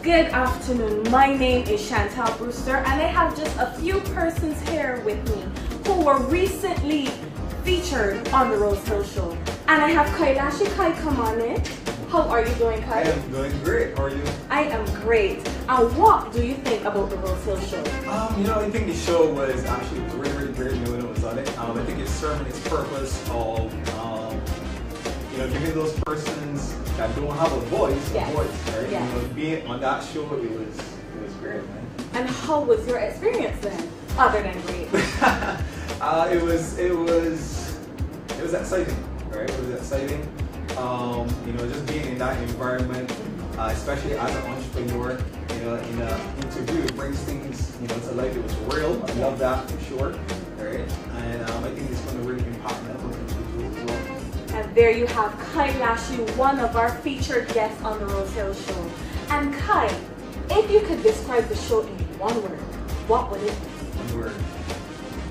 Good afternoon, my name is Chantal Brewster and I have just a few persons here with me who were recently featured on the Rosehill Show. And I have Kailashi. Kai, come on in. How are you doing, Kai? I am doing great. How are you? I am great. And what do you think about the Rosehill Show? I think the show was actually really great when it was on it. I think it's serving its purpose of giving those persons that don't have a voice, yes. a voice, right? Yes. Being on that show, it was great, man. And how was your experience then, other than great? It was exciting, right? It was exciting. Just being in that environment, especially as an entrepreneur, in an interview, it brings things, to life. It was real. I love that for sure, right? And I think it's going to really impact mental individuals as well. And there you have Kailashi, one of our featured guests on the Rosehill Show. And Kai, if you could describe the show in one word, what would it be? One word.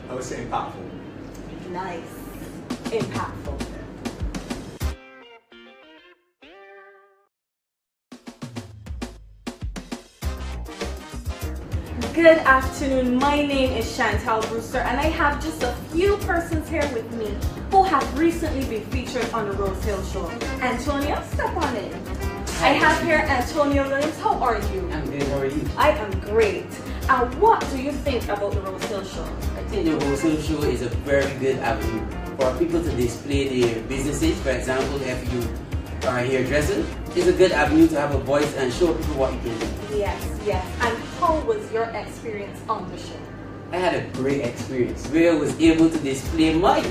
I would say impactful. Nice. Impactful. Good afternoon, my name is Chantal Brewster and I have just a few persons here with me who have recently been featured on the Rosehill Show. Antonio, step on in. I have here Antonio Williams. How are you? I'm good, how are you? I am great. And what do you think about the Rosehill Show? I think the Rosehill Show is a very good avenue for people to display their businesses. For example, if you are a hairdresser, it's a good avenue to have a voice and show people what you can do. Yes. And how was your experience on the show? I had a great experience where I was able to display my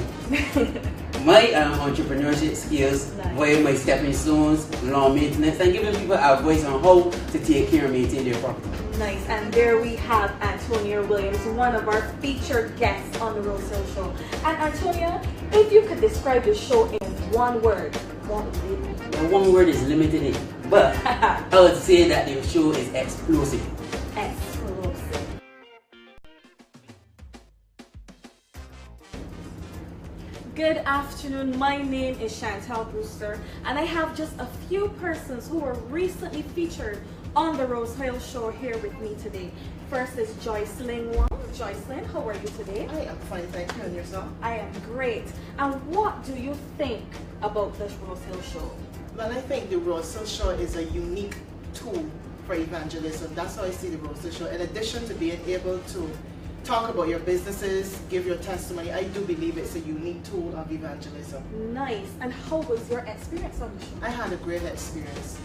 entrepreneurship skills via my stepping stones, lawn maintenance, and giving people a voice on how to take care and maintain their property. Nice, and there we have Antonia Williams, one of our featured guests on the Rosehill Show. And Antonia, if you could describe the show in one word, what would it be? Now, one word is limited, but I would say that the show is explosive. Explosive. Good afternoon, my name is Chantal Brewster and I have just a few persons who were recently featured on the Rosehill Show here with me today. First is Lynroy. Joycelyn, how are you today? I am fine, thank you. And yourself? I am great. And what do you think about this Rosehill Show? Well, I think the Rosehill Show is a unique tool for evangelism. That's how I see the Rosehill Show. In addition to being able to talk about your businesses, give your testimony, I do believe it's a unique tool of evangelism. Nice. And how was your experience on the show? I had a great experience.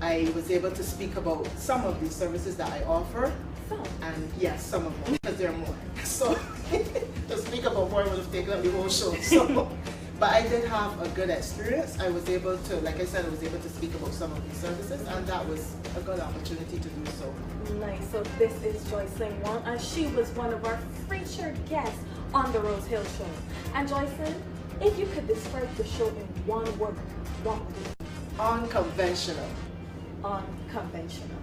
I was able to speak about some of the services that I offer. Some? And yes, some of them, because there are more. So to speak about more would have taken up the whole show. So, but I did have a good experience. I was able to, like I said, I was able to speak about some of these services, and that was a good opportunity to do so. Nice. So this is Lynroy, and she was one of our featured guests on the Rosehill Show. And Joycelyn, if you could describe the show in one word, what would it be? Unconventional. Unconventional.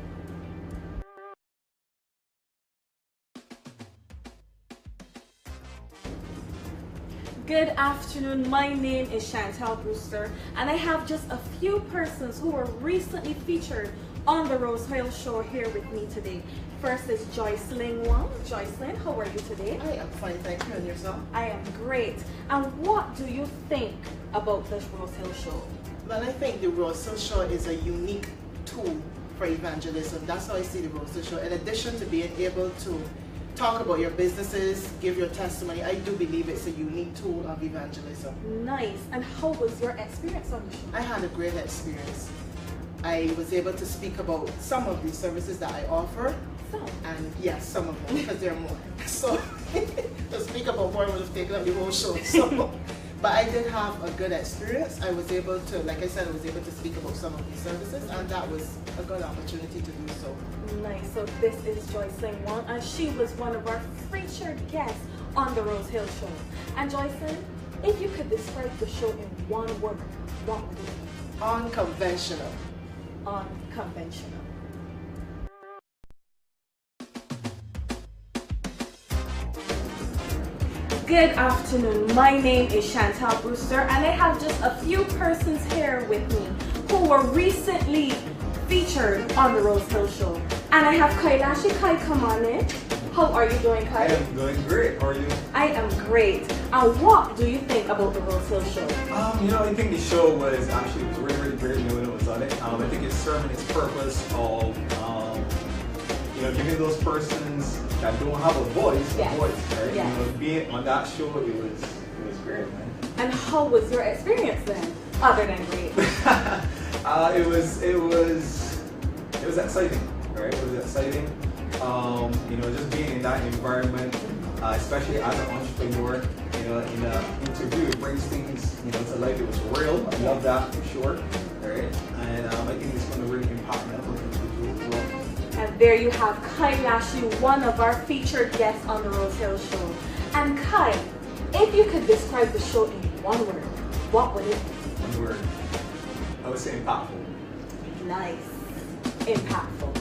Good afternoon, my name is Chantal Brewster and I have just a few persons who were recently featured on the Rosehill Show here with me today. First is Lynroy. Joycelyn, how are you today? I am fine, thank you. And yourself? I am great. And what do you think about this Rosehill Show? Well, I think the Rosehill Show is a unique tool for evangelism. That's how I see the Rosehill Show. In addition to being able to talk about your businesses, give your testimony, I do believe it's a unique tool of evangelism. Nice. And how was your experience on the show? I had a great experience. I was able to speak about some of the services that I offer. Some? And yes, some of them, because there are more. So to speak about more would have taken up the whole show. So, but I did have a good experience. I was able to, like I said, I was able to speak about some of these services, and that was a good opportunity to do so. Nice. So this is Lynroy, and she was one of our featured guests on the Rosehill Show. And Joycelyn, if you could describe the show in one word, what would it be? Unconventional. Unconventional. Good afternoon, my name is Chantal Brewster and I have just a few persons here with me who were recently featured on the Rosehill Show. And I have Kailashi. Kai, come on in. How are you doing, Kai? I am doing great. How are you? I am great. And what do you think about the Rosehill Show? I think the show was really, really great when it was on it. I think it's serving its purpose of, giving those persons that don't have a voice, Yes. a voice, right? Yes. Being on that show, it was great, man. And how was your experience then? Other than great. It was exciting, right? It was exciting. Just being in that environment, especially as an entrepreneur, in an interview, it brings things, to life. It was real. I love that for sure, right? And I think it's going to really impact mental individuals as well. And there you have Kailashi, one of our featured guests on the Rosehill Show. And Kai, if you could describe the show in one word, what would it be? One word. I would say impactful. Nice. Impactful.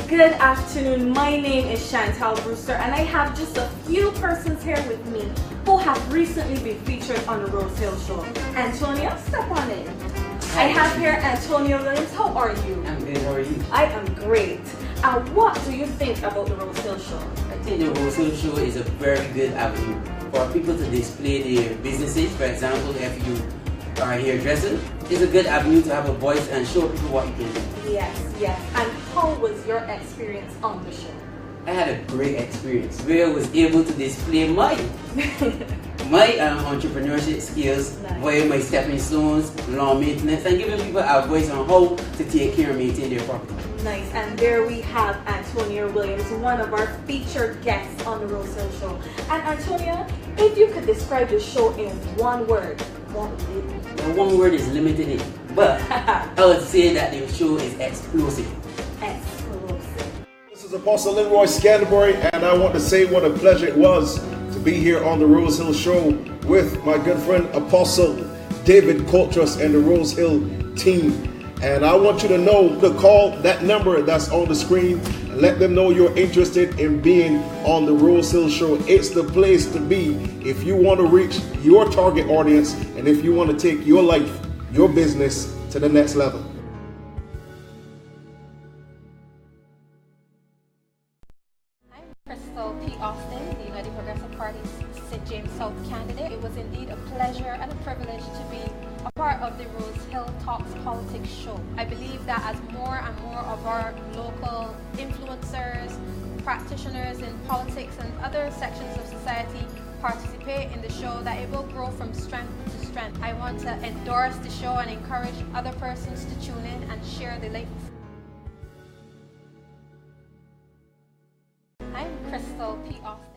Good afternoon, my name is Chantal Brewster and I have just a few persons here with me who have recently been featured on the Rosehill Show. Antonio, step on in. I have here Antonio Williams. How are you? I'm good, how are you? I am great. And what do you think about the Rosehill Show? I think the Rosehill Show is a very good avenue for people to display their businesses. For example, if you are a hairdresser, it's a good avenue to have a voice and show people what you can do. Yes, yes. And how was your experience on the show? I had a great experience where I was able to display my entrepreneurship skills, Nice. via my stepping stones, lawn maintenance, and giving people a voice on how to take care and maintain their property. Nice, and there we have Antonia Williams, one of our featured guests on the Rosehill Show. And Antonia, if you could describe the show in one word, what would it be? Now, one word is limited, but I would say that the show is explosive. Explosive. This is Apostle Lynroy, Scantlebury, and I want to say what a pleasure it was to be here on the Rosehill Show with my good friend Apostle David Coulthrust and the Rosehill team. And I want you to know to call that number that's on the screen and let them know you're interested in being on the Rosehill Show. It's the place to be if you want to reach your target audience and if you want to take your life, your business to the next level. Crystal P. Austin, the United Progressive Party's St. James South candidate. It was indeed a pleasure and a privilege to be a part of the Rosehill Talks Politics show. I believe that as more and more of our local influencers, practitioners in politics and other sections of society participate in the show, that it will grow from strength to strength. I want to endorse the show and encourage other persons to tune in and share the links. I'm Crystal P. Austin.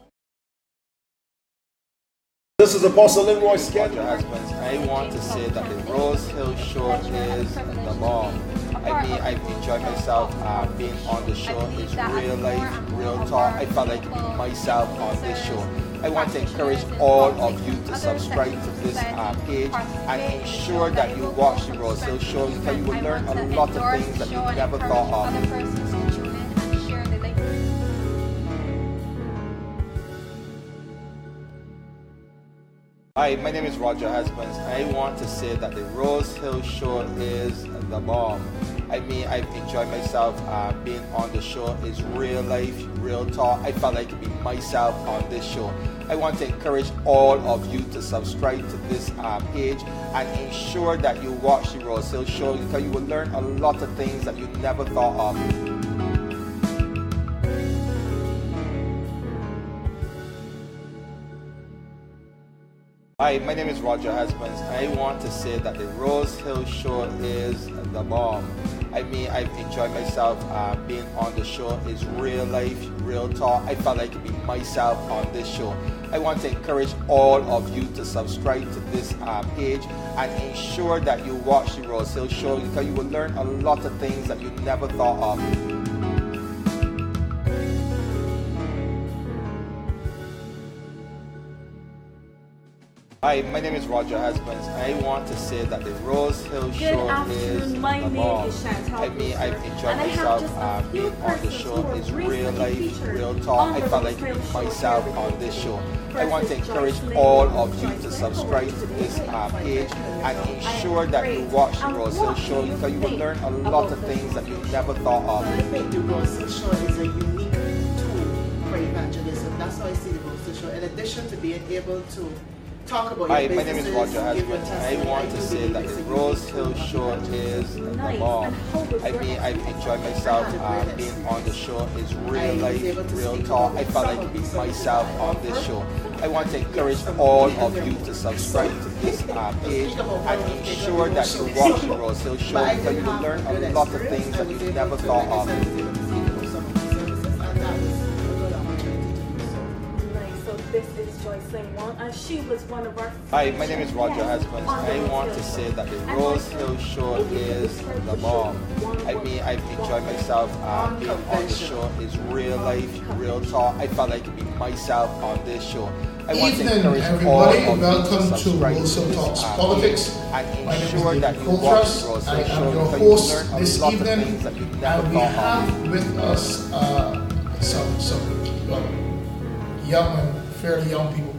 This is Apostle Lynroy, Roger Husbands. I want to say that the Rosehill Show is the bomb. I've enjoyed myself being on the show. It's real life, real talk. I felt like being myself on this show. I want to encourage all of you to subscribe to this page and ensure that you watch the Rosehill Show because you will learn a lot of things that you never thought of. Hi, my name is Roger Husbands. I want to say that the Rosehill Show is the bomb. I've enjoyed myself being on the show. It's real life, real talk. I felt like being myself on this show. I want to encourage all of you to subscribe to this page and ensure that you watch the Rosehill Show because you will learn a lot of things that you never thought of. Hi, my name is Roger Husbands. I want to say that the Rosehill Show is the bomb. I've enjoyed myself being on the show. It's real life, real talk. I felt like being myself on this show. I want to encourage all of you to subscribe to this page and ensure that you watch the Rosehill Show because you will learn a lot of things that you never thought of. Hi, my name is Roger Husbands. I want to say that the Rosehill Show is the bomb. I've enjoyed myself being on the show. It's real life, real talk. I felt like being myself on this show. I want to encourage all of you to subscribe to this page and ensure that you watch the Rosehill Show because you will learn a lot of things that you never thought of. I think the Rosehill Show is a unique tool for evangelism. That's how I see the Rosehill Show. In addition to being able to talk about Hi, your my name is Roger Husbands. I want to say that the Rosehill Show is the bomb. I've enjoyed myself being on the show. It's real life, real talk. I felt like being myself on this show. I want to encourage all of you to subscribe to this page and ensure that you watch the Rosehill Show because you will learn a lot of things that you never thought of. This is Joyce Lynroy, and she was one of our. Hi, my name is Roger Husbands. I want to say that the Rosehill Show is the bomb. I've enjoyed myself being on the show. It's real life, real talk. I felt like being myself on this show. I want to encourage all of you welcome to Rosehill Talks Politics. And My name is ensure David that you watch the Coulthrust. Rosehill I am Show your because you will host learn a this lot of evening, things that you never and we thought have of. with us some young and fairly young people.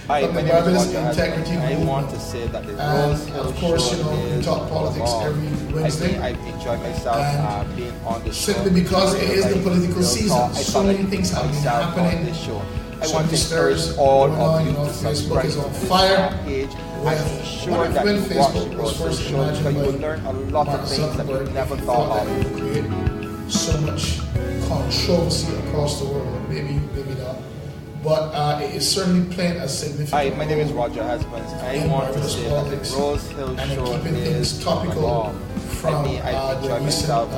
Hi, From my the name is Barbados Roger Integrity Husbands. I Movement. want to say that the And Rosehill of course, Show you know, we is talk politics the bomb. every Wednesday. I've enjoyed myself And being on the show. simply because it is the political season. So many things have been happening. This show. I So want to many encourage stirs all going of on. you You know, to Facebook subscribe is to on this fire page with and ensure that when you watch Facebook the was Rosehill first Show because you will imagined learn a by lot Mark of things that you Zuckerberg. never He thought that of. it would create so much controversy across the world. Maybe not. But it is certainly playing a significant Hi, my name is role Roger Husbands. I in want to Barbados say that the politics Rosehill and in Show keeping is things the topical bomb. from I enjoyed myself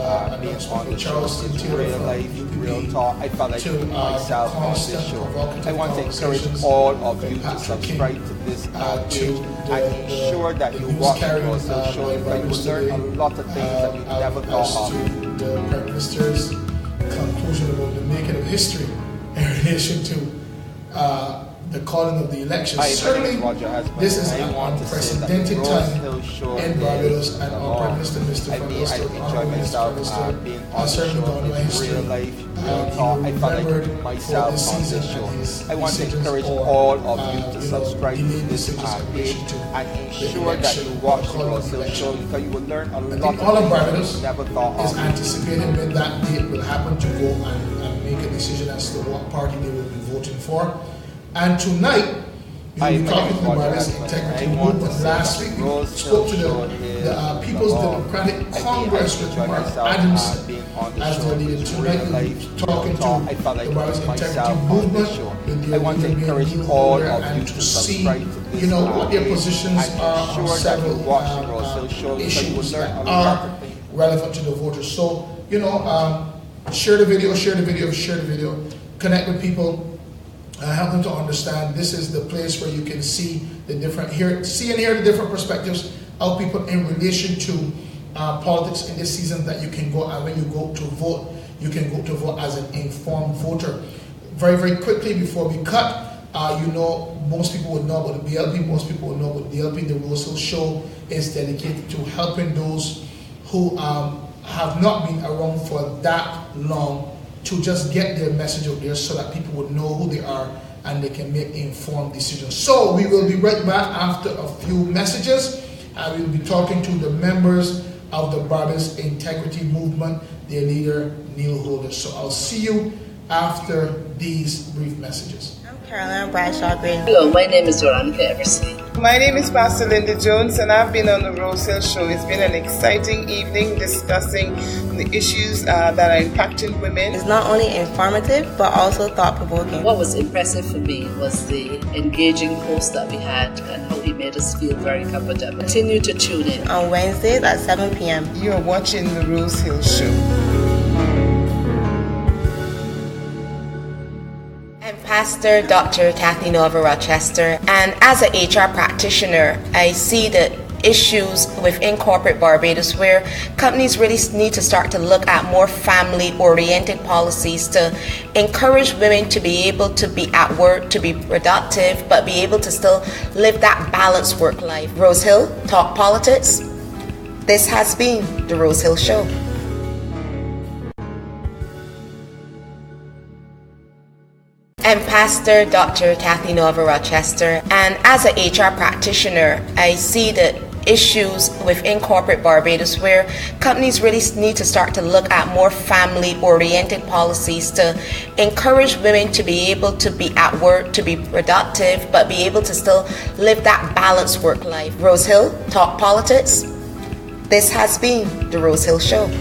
being on the show. It's real life, real talk. I felt like being myself on this show. I want to encourage all of you to subscribe to this page and ensure that you watch the Rosehill show. You will learn a lot of things that you never thought of. The Prime Minister's conclusion about the making of history in relation to the calling of the election. Certainly, this is an unprecedented time in Barbados, and our Prime Minister, Mr. I enjoy myself being on the show. It's real life, real talk. I felt like myself on this show. I want to encourage all of you to subscribe to this page and ensure that you watch the Rosehill show, because you will learn a lot of all of things Barbados you never thought is of. anticipating when that date will happen to go and make a decision as to what party they will be voting for. And tonight, we will be talking to the Barbados Integrity Movement. Last week, we spoke to the People's Democratic Congress with Mark Adamson as their leader. Tonight, we'll be talking to the Barbados Integrity Movement with their leader Neil Holder, and to see, what their positions are on several issues that are relevant to the voters. So, share the video, connect with people. Help them to understand this is the place where you can see the different, see and hear the different perspectives of people in relation to politics in this season, that you can go, and when you go to vote, you can go to vote as an informed voter. Very, very quickly before we cut, most people would know about the BLP, most people would know about the BLP. The Rosehill show is dedicated to helping those who have not been around for that long to just get their message out there so that people would know who they are and they can make informed decisions. So we will be right back after a few messages, and we will be talking to the members of the Barbados Integrity Movement, their leader, Neil Holder. So I'll see you after these brief messages. Caroline Bradshaw Green. Hello, my name is Veronica Eversley. My name is Pastor Linda Jones, and I've been on the Rosehill show. It's been an exciting evening discussing the issues that are impacting women. It's not only informative, but also thought-provoking. What was impressive for me was the engaging host that we had and how he made us feel very comfortable. Continue to tune in. On Wednesdays at 7 p.m. You are watching the Rosehill show. Pastor Dr. Kathy Nova Rochester, and as an HR practitioner, I see the issues within corporate Barbados where companies really need to start to look at more family-oriented policies to encourage women to be able to be at work, to be productive, but be able to still live that balanced work life. Rosehill Talk Politics. This has been the Rosehill Show. I'm Pastor Dr. Kathy Nova Rochester, and as an HR practitioner, I see the issues within corporate Barbados where companies really need to start to look at more family-oriented policies to encourage women to be able to be at work, to be productive, but be able to still live that balanced work life. Rosehill Talk Politics. This has been the Rosehill Show. My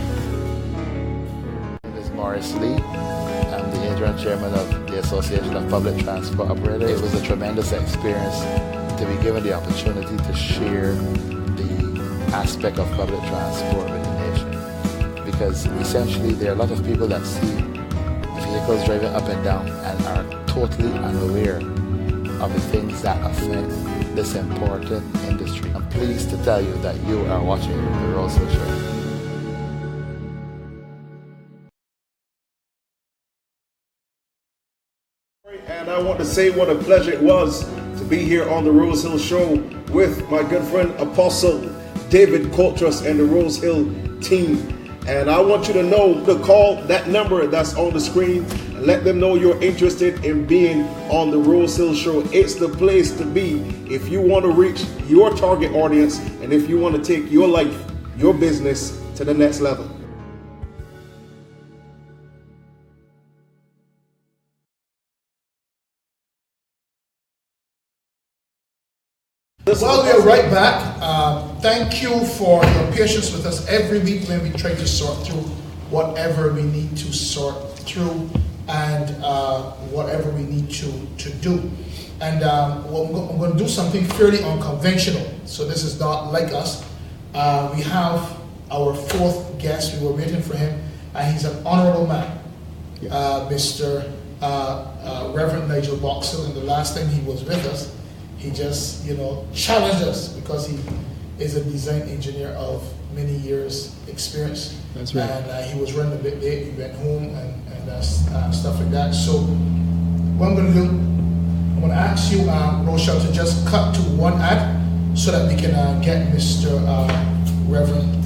name is Morris Lee. I'm the interim chairman of the Association of Public Transport Operators. It was a tremendous experience to be given the opportunity to share the aspect of public transport with the nation, because essentially there are a lot of people that see vehicles driving up and down and are totally unaware of the things that affect this important industry. I'm pleased to tell you that you are watching the Rosehill Show. And I want to say what a pleasure it was to be here on the Rosehill show with my good friend Apostle David Coulthrust and the Rosehill team. And I want you to know to call that number that's on the screen and let them know you're interested in being on the Rosehill show. It's the place to be if you want to reach your target audience and if you want to take your life, your business to the next level. Well, we are right back. Thank you for your patience with us every week when we try to sort through whatever we need to sort through and whatever we need to do. And I'm going to do something fairly unconventional. So this is not like us. We have our fourth guest. We were waiting for him, and he's an honorable man, Mr. Reverend Nigel Boxill. And the last time he was with us, he just, challenged us because he is a design engineer of many years experience. That's right. And he was running a bit late. He went home and stuff like that. So what I'm going to do, I'm going to ask you, Rochelle, to just cut to one ad so that we can get Mr. Reverend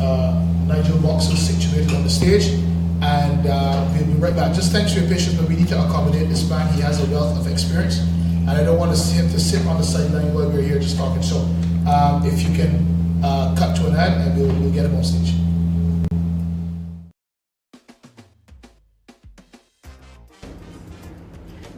Nigel Boxill situated on the stage. And we'll be right back. Just thanks for your patience, but we need to accommodate this man. He has a wealth of experience, and I don't want him to sit on the sideline while we're here just talking. So if you can cut to an ad, and we'll get him on stage.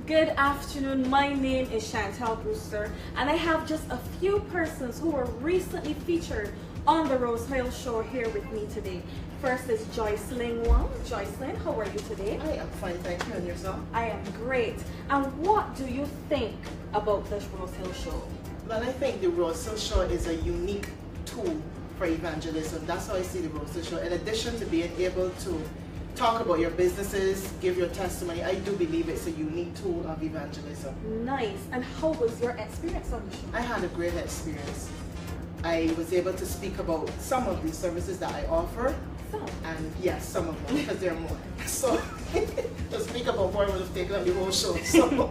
Good afternoon, my name is Scantlebury, and I have just a few persons who were recently featured on the Rosehill show here with me today. First is Lynroy. Joycelyn, how are you today? I am fine, thank you. And yourself? I am great. And what do you think about this Rosehill show? Well, I think the Rosehill show is a unique tool for evangelism. That's how I see the Rosehill show. In addition to being able to talk about your businesses, give your testimony, I do believe it's a unique tool of evangelism. Nice. And how was your experience on the show? I had a great experience. I was able to speak about some of the services that I offer. And yes, some of them, because there are more. So to speak about more would have taken up the whole show. So,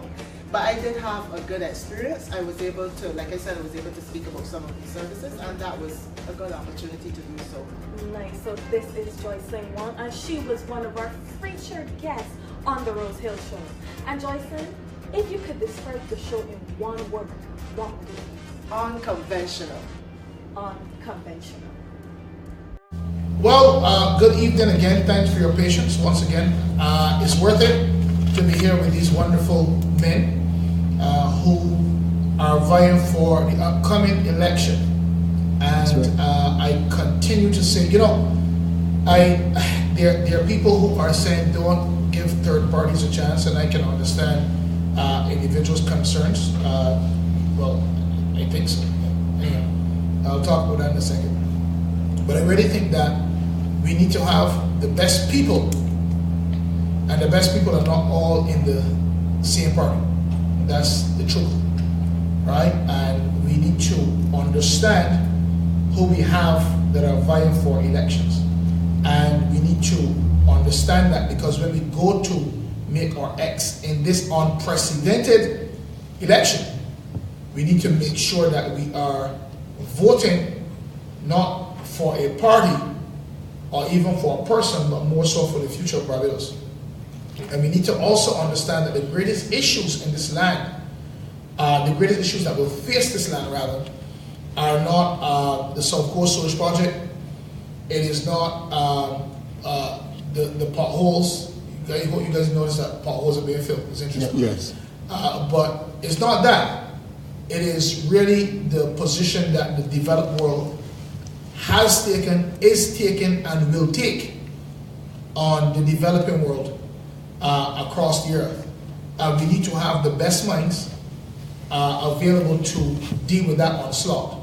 but I did have a good experience. I was able to, like I said, I was able to speak about some of these services, and that was a good opportunity to do so. Nice. So this is Lynroy, and she was one of our featured guests on the Rosehill show. And Joycelyn, if you could describe the show in one word, what would it be? Unconventional. Unconventional. Well, good evening again. Thanks for your patience once again. It's worth it to be here with these wonderful men who are vying for the upcoming election. And I continue to say, there are people who are saying don't give third parties a chance, and I can understand individuals' concerns. Well, I think so. Anyway, I'll talk about that in a second. But I really think that we need to have the best people, and the best people are not all in the same party. That's the truth, right? And we need to understand who we have that are vying for elections. And we need to understand that, because when we go to make our X in this unprecedented election, we need to make sure that we are voting not for a party or even for a person, but more so for the future of Barbados. And we need to also understand that the greatest issues in this land, the greatest issues that will face this land rather, are not the South Coast Sewage Project. It is not the potholes. You guys notice that potholes are being filled. It's interesting. Yes. But it's not that. It is really the position that the developed world has taken, is taking, and will take on the developing world across the earth. We need to have the best minds available to deal with that onslaught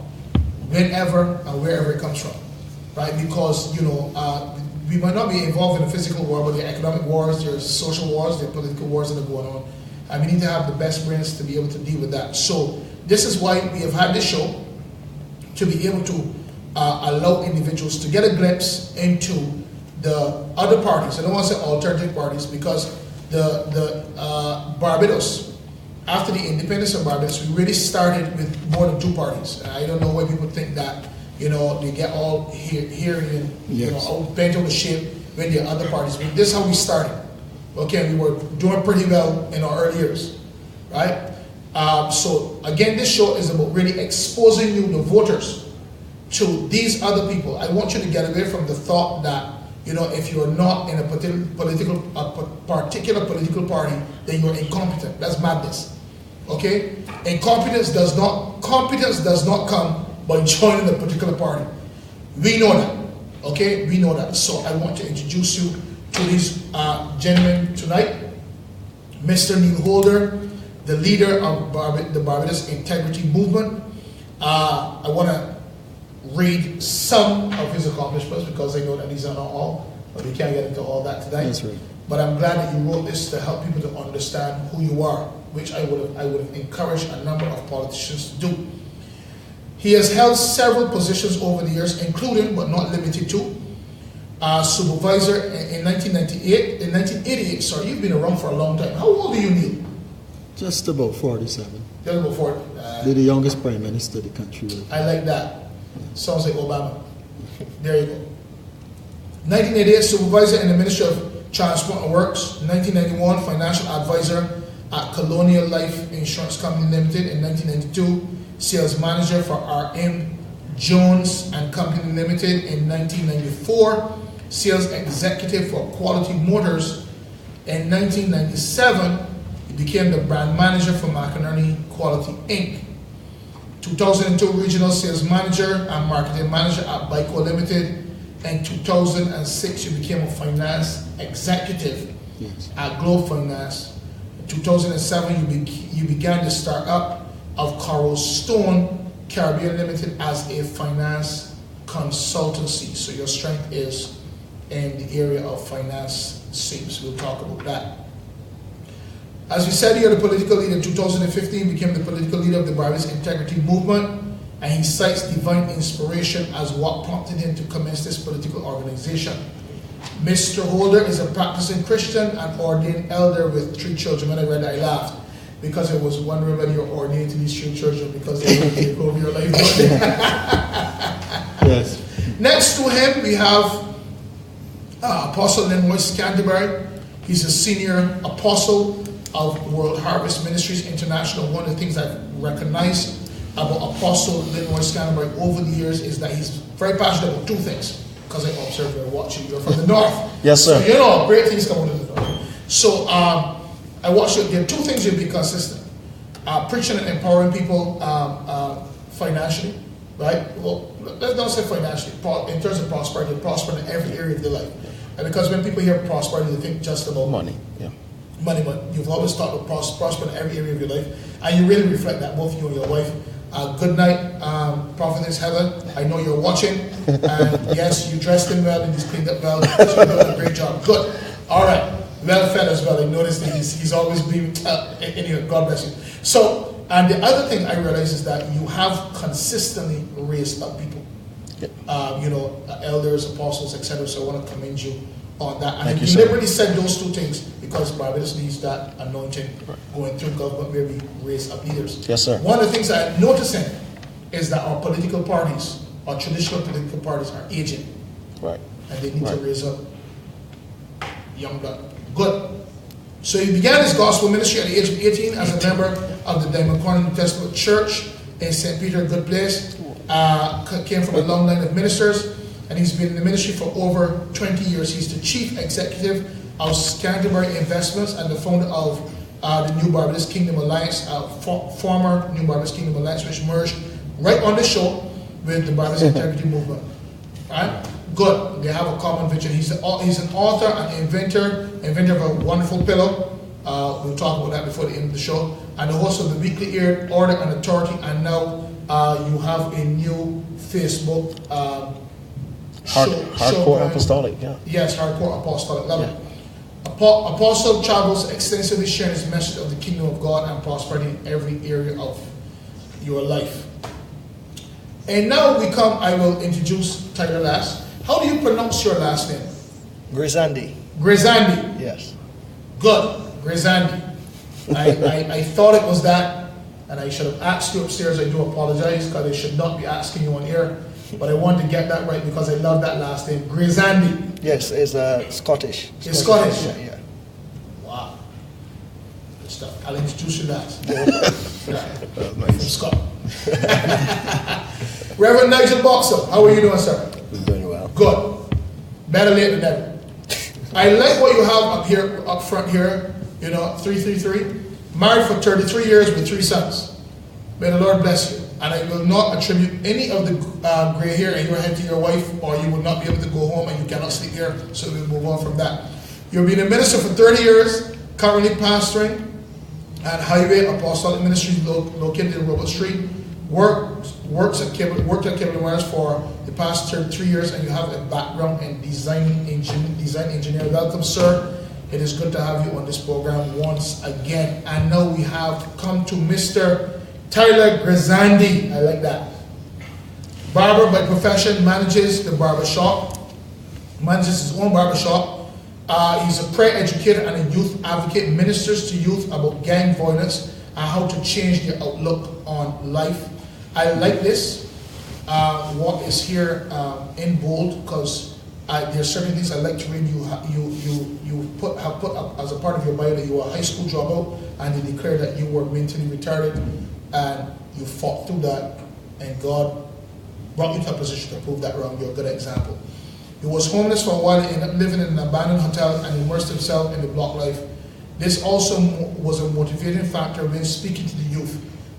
whenever and wherever it comes from, right? Because, we might not be involved in a physical war, but there are economic wars, there are social wars, there are political wars that are going on, and we need to have the best brains to be able to deal with that. So this is why we have had this show, to be able to allow individuals to get a glimpse into the other parties. I don't want to say alternative parties, because the Barbados, after the independence of Barbados, we really started with more than two parties. I don't know why people think that, they get all here and all bent out of shape when there are other parties. But this is how we started. Okay, we were doing pretty well in our early years, right? So again, this show is about really exposing you, the voters, to these other people. I want you to get away from the thought that, if you're not in a particular political party, then you're incompetent. That's madness. Okay? Competence does not come by joining a particular party. We know that. Okay? We know that. So I want to introduce you to these gentlemen tonight. Mr. Neil Holder, the leader of the Barbados Integrity Movement. I want to read some of his accomplishments because I know that these are not all, but we can't get into all that today. That's right. But I'm glad that you wrote this to help people to understand who you are, which I would have encouraged a number of politicians to do. He has held several positions over the years, including but not limited to supervisor in 1988. Sorry, you've been around for a long time. How old are you, Neil? Just about 47. Just about 40. They're the youngest prime minister the country with. I like that. Sounds like Obama. There you go. 1988, supervisor in the Ministry of Transport and Works. 1991, financial advisor at Colonial Life Insurance Company Limited. In 1992, sales manager for RM Jones and Company Limited. In 1994, sales executive for Quality Motors. In 1997, he became the brand manager for McInerney Quality Inc. 2002, regional sales manager and marketing manager at Bico Limited. In 2006, you became a finance executive at Globe Finance. In 2007, you began the startup of Coral Stone Caribbean Limited as a finance consultancy. So your strength is in the area of finance seems. We'll talk about that. As we said, you're the political leader. In 2015, became the political leader of the Barbados Integrity Movement, and he cites divine inspiration as what prompted him to commence this political organization. Mr. Holder is a practicing Christian and ordained elder with 3 children. When I read that, I laughed because I was wondering whether you're ordained to these 3 children because they will take over your life. Yes. Next to him, we have Apostle Lynroy Scantlebury. He's a senior apostle of World Harvest Ministries International. One of the things I've recognized about Apostle Lynroy Scantlebury over the years is that he's very passionate about 2 things. Because I observe you're watching, you're from the north. Yes, sir. So you know, great things come out of the north. So I watched you. There are 2 things you'll be consistent. Preaching and empowering people financially, right? Well, let's not say financially. In terms of prosperity, prosper in every area of their life. And because when people hear prosperity, they think just about money. Yeah. Money, but you've always thought of prosper in every area of your life, and you really reflect that, both you and your wife. Good night, Prophetess Heather. I know you're watching, and yes, you dressed him well and he's cleaned up well, so you're doing a great job. Good. All right. Well fed as well. I noticed that he's always been, anyway, God bless you. So, and the other thing I realize is that you have consistently raised up people. You know, elders, apostles, etc. So I want to commend you on that. And I deliberately said those 2 things because Barbados needs that anointing going through government where we raise up leaders. Yes, sir. One of the things I'm noticing is that our political parties, our traditional political parties, are aging. Right. And they need to raise up young blood. Good. So he began his gospel ministry at the age of 18 as a member of the Diamond Corner New Testament Church in St. Peter, Good Place. Came from a long line of ministers, and he's been in the ministry for over 20 years. He's the chief executive of Scantlebury Investments and the founder of the New Barbados Kingdom Alliance, former New Barbados Kingdom Alliance, which merged right on the show with the Barbados Integrity Movement. Right? Good. They have a common vision. He's an author and inventor of a wonderful pillow. We'll talk about that before the end of the show. And the host of the weekly aired Order and Authority. And now you have a new Facebook Hardcore Apostolic, yeah. Yes, Hardcore Apostolic. Love it. Apostle travels extensively sharing his message of the kingdom of God and prosperity in every area of your life. And now I will introduce Tyler last. How do you pronounce your last name? Gravesande. Gravesande. Yes. Good. Gravesande. I thought it was that, and I should have asked you upstairs. I do apologize because I should not be asking you on air. But I wanted to get that right because I love that last name. Gravesande. Yes, it's Scottish. It's Scottish? Yeah. Wow. Good stuff. I'll introduce you last. From Scotland. Reverend Nigel Boxill, how are you doing, sir? I'm doing well. Good. Better late than never. I like what you have up front here. You know, 333. Married for 33 years with 3 sons. May the Lord bless you. And I will not attribute any of the gray hair in your head to your wife, or you will not be able to go home and you cannot sleep here. So we'll move on from that. You've been a minister for 30 years, currently pastoring at Highway Apostolic Ministry located in Robert Street, worked at Kibble Morris for the past 3 years, and you have a background in design engineer. Welcome, sir. It is good to have you on this program once again. And now we have come to Mr. Tyler Gravesande. I like that. Barber by profession, manages the barbershop, manages his own barbershop. He's a prayer educator and a youth advocate, ministers to youth about gang violence and how to change their outlook on life. I like this, what is here in bold, because there are certain things I like to read. You have put up as a part of your bio that you were a high school dropout, and you declare that you were mentally retarded, and you fought through that, and God brought you to a position to prove that wrong. You're a good example. He was homeless for a while, ended up living in an abandoned hotel, and immersed himself in the block life. This also was a motivating factor when speaking to the youth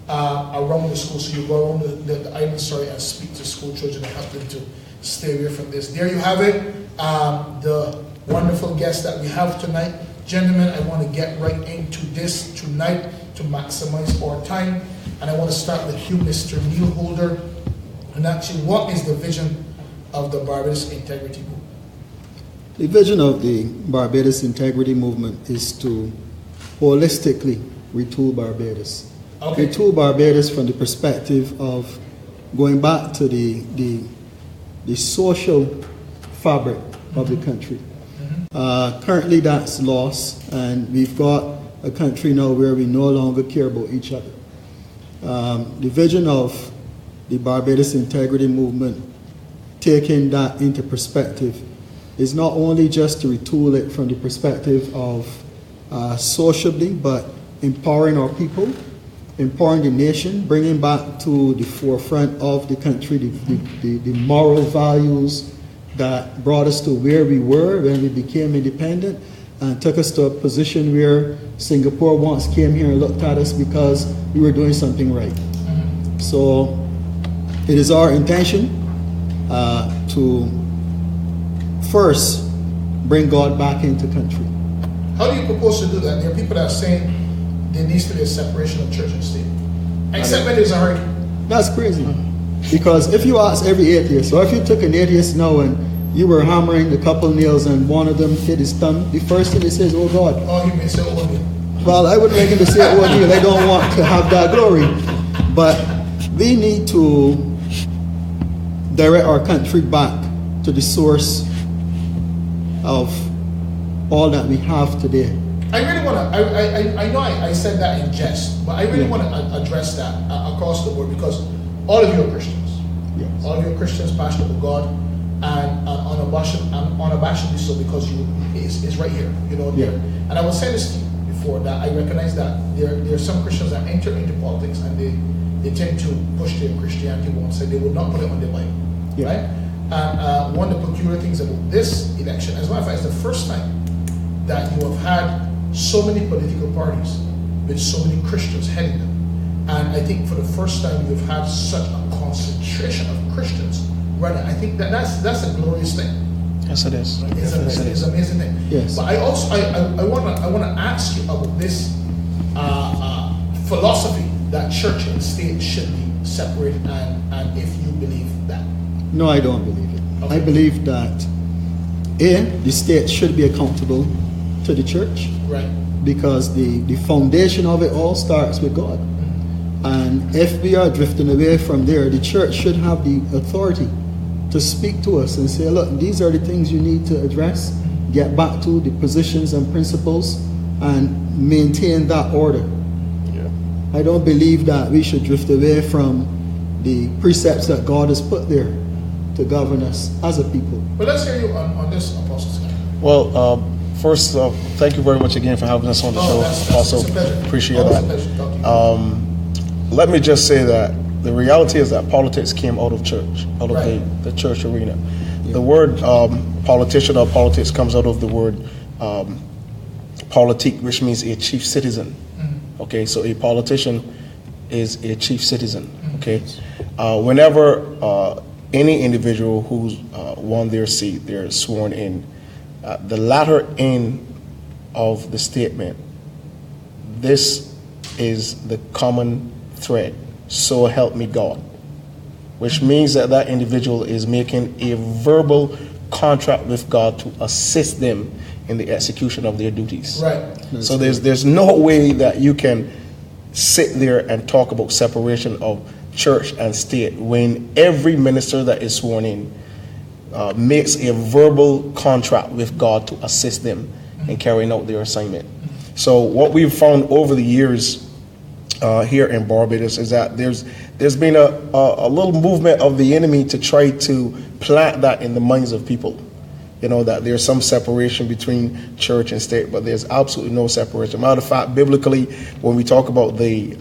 around the school. So you go around the island, and speak to school children and help them to stay away from this. There you have it, the wonderful guest that we have tonight. Gentlemen, I want to get right into this tonight to maximize our time. And I want to start with you, Mr. Neil Holder. And actually, what is the vision of the Barbados Integrity Movement? The vision of the Barbados Integrity Movement is to holistically retool Barbados. Okay. Retool Barbados from the perspective of going back to the social fabric of the country. Currently that's lost, and we've got a country now where we no longer care about each other. The vision of the Barbados Integrity Movement, taking that into perspective, is not only just to retool it from the perspective of sociably, but empowering our people, empowering the nation, bringing back to the forefront of the country the moral values that brought us to where we were when we became independent, and took us to a position where Singapore once came here and looked at us because we were doing something right. So it is our intention to first bring God back into country. How do you propose to do that? There are people that are saying there needs to be a separation of church and state. Except when there's a hurry. That's crazy. Because if you ask every atheist, or if you took an atheist now and you were hammering a couple nails and one of them hit his thumb, the first thing he says, oh God. Oh, he may say, oh Neil. Well, I wouldn't like him to say, oh Neil. I don't want to have that glory. But we need to direct our country back to the source of all that we have today. I really want to, I know I said that in jest, but I really want to address that across the board, because all of you are Christians. Yes. All of you are Christians, passionate about God, and unabashedly so, because it's right here, there. And I was saying this to you before, that I recognize that there are some Christians that enter into politics and they tend to push their Christianity one side. They will not put it on their Bible, right? And one of the peculiar things about this election, as a matter of fact, it's the first time that you have had so many political parties with so many Christians heading them. And I think for the first time you've had such a concentration of Christians running. I think that's a glorious thing. Yes, it is. It's an amazing thing. Yes. But I want to ask you about this philosophy that church and state should be separated, and if you believe that. No, I don't believe it. Okay. I believe that the state should be accountable to the church. Right. Because the foundation of it all starts with God. And if we are drifting away from there, the church should have the authority to speak to us and say, look, these are the things you need to address, get back to the positions and principles, and maintain that order. Yeah. I don't believe that we should drift away from the precepts that God has put there to govern us as a people. But let's hear you on this, Apostle. Well, first, thank you very much again for having us on the show. Also, appreciate that. Let me just say that the reality is that politics came out of church, out of the church arena. Yeah. The word politician or politics comes out of the word politique, which means a chief citizen. Okay, so a politician is a chief citizen. Okay, whenever any individual who's won their seat, they're sworn in. The latter end of the statement, this is the common thread. so help me God. Which means that that individual is making a verbal contract with God to assist them in the execution of their duties. Right. So there's no way that you can sit there and talk about separation of church and state when every minister that is sworn in makes a verbal contract with God to assist them in carrying out their assignment. So what we've found over the years here in Barbados is that there's been a little movement of the enemy to try to plant that in the minds of people. You know, that there's some separation between church and state, but there's absolutely no separation. Matter of fact, biblically, when we talk about the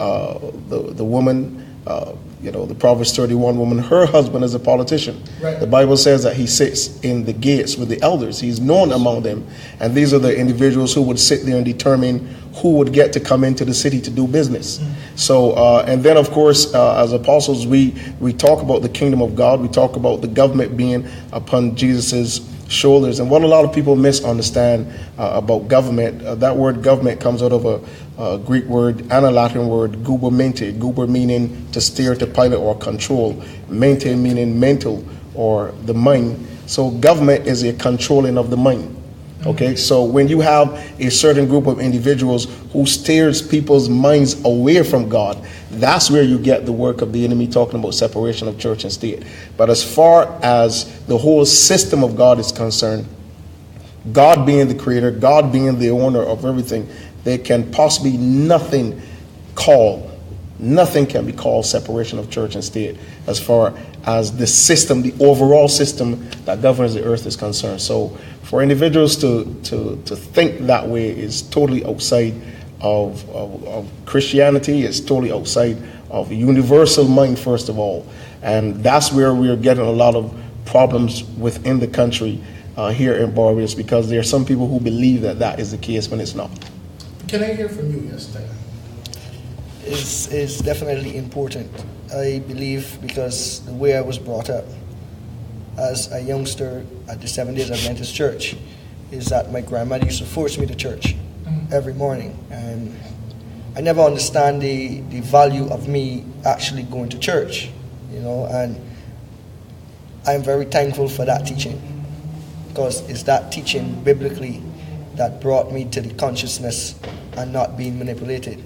woman, the Proverbs 31 woman, her husband is a politician. Right. The Bible says that he sits in the gates with the elders. He's known among them. And these are the individuals who would sit there and determine who would get to come into the city to do business. So, and then of course, as apostles, we talk about the kingdom of God. We talk about the government being upon Jesus's shoulders. And what a lot of people misunderstand about government, that word government comes out of a Greek word and a Latin word, gubermente. Guber meaning to steer, to pilot, or control. Mente meaning mental or the mind. So government is a controlling of the mind. Okay, so when you have a certain group of individuals who steers people's minds away from God, that's where you get the work of the enemy talking about separation of church and state. But as far as the whole system of God is concerned, God being the creator, God being the owner of everything, there can possibly nothing can be called separation of church and state as far as the system, the overall system that governs the earth is concerned. So for individuals to think that way is totally outside of Christianity. It's totally outside of universal mind, first of all. And that's where we're getting a lot of problems within the country here in Barbados, because there are some people who believe that that is the case when it's not. Can I hear from you? Yes, Tyler. It's definitely important. I believe, because the way I was brought up as a youngster at the Seventh-day Adventist Church is that my grandmother used to force me to church every morning, and I never understand the value of me actually going to church, and I'm very thankful for that teaching, because it's that teaching biblically that brought me to the consciousness and not being manipulated,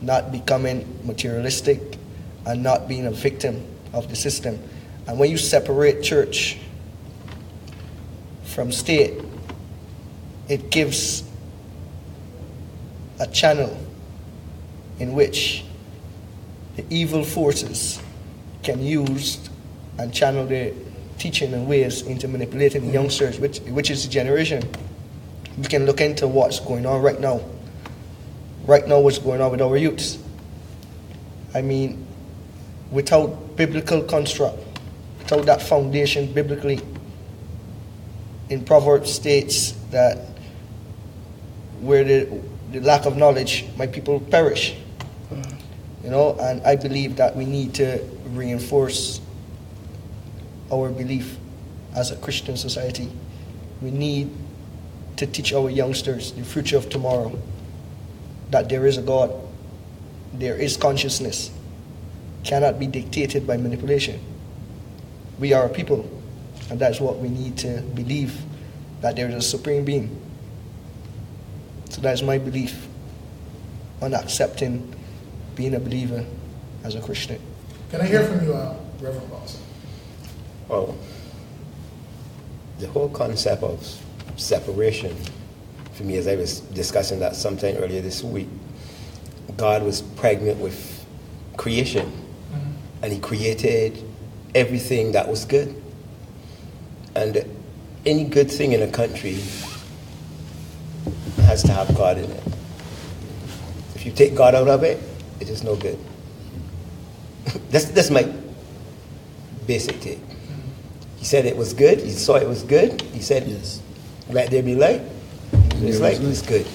not becoming materialistic, and not being a victim of the system. And when you separate church from state, it gives a channel in which the evil forces can use and channel their teaching and ways into manipulating the youngsters, which is the generation. We can look into what's going on right now. Right now, what's going on with our youths. I mean, without biblical construct, without that foundation biblically, in Proverbs states that where the lack of knowledge, my people perish. And I believe that we need to reinforce our belief as a Christian society. We need to teach our youngsters the future of tomorrow, that there is a God, there is consciousness, cannot be dictated by manipulation. We are a people, and that's what we need to believe, that there is a supreme being. So that's my belief on accepting being a believer as a Christian. Can I hear from you, Reverend Boxill? Well, the whole concept of separation, for me, as I was discussing that sometime earlier this week, God was pregnant with creation, and he created everything that was good. And any good thing in a country has to have God in it. If you take God out of it, it is no good. That's my basic take. He said it was good. He saw it was good. He said, yes, let there be light. It's like it's good.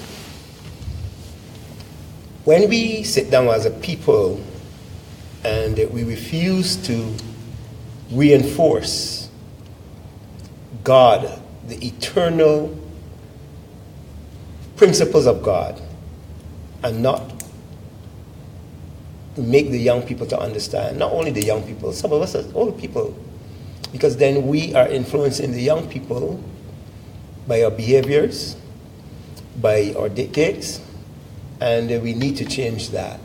When we sit down as a people and we refuse to reinforce God, the eternal principles of God, and not make the young people to understand, not only the young people, some of us as old people, because then we are influencing the young people by our behaviors, by our dictates, and we need to change that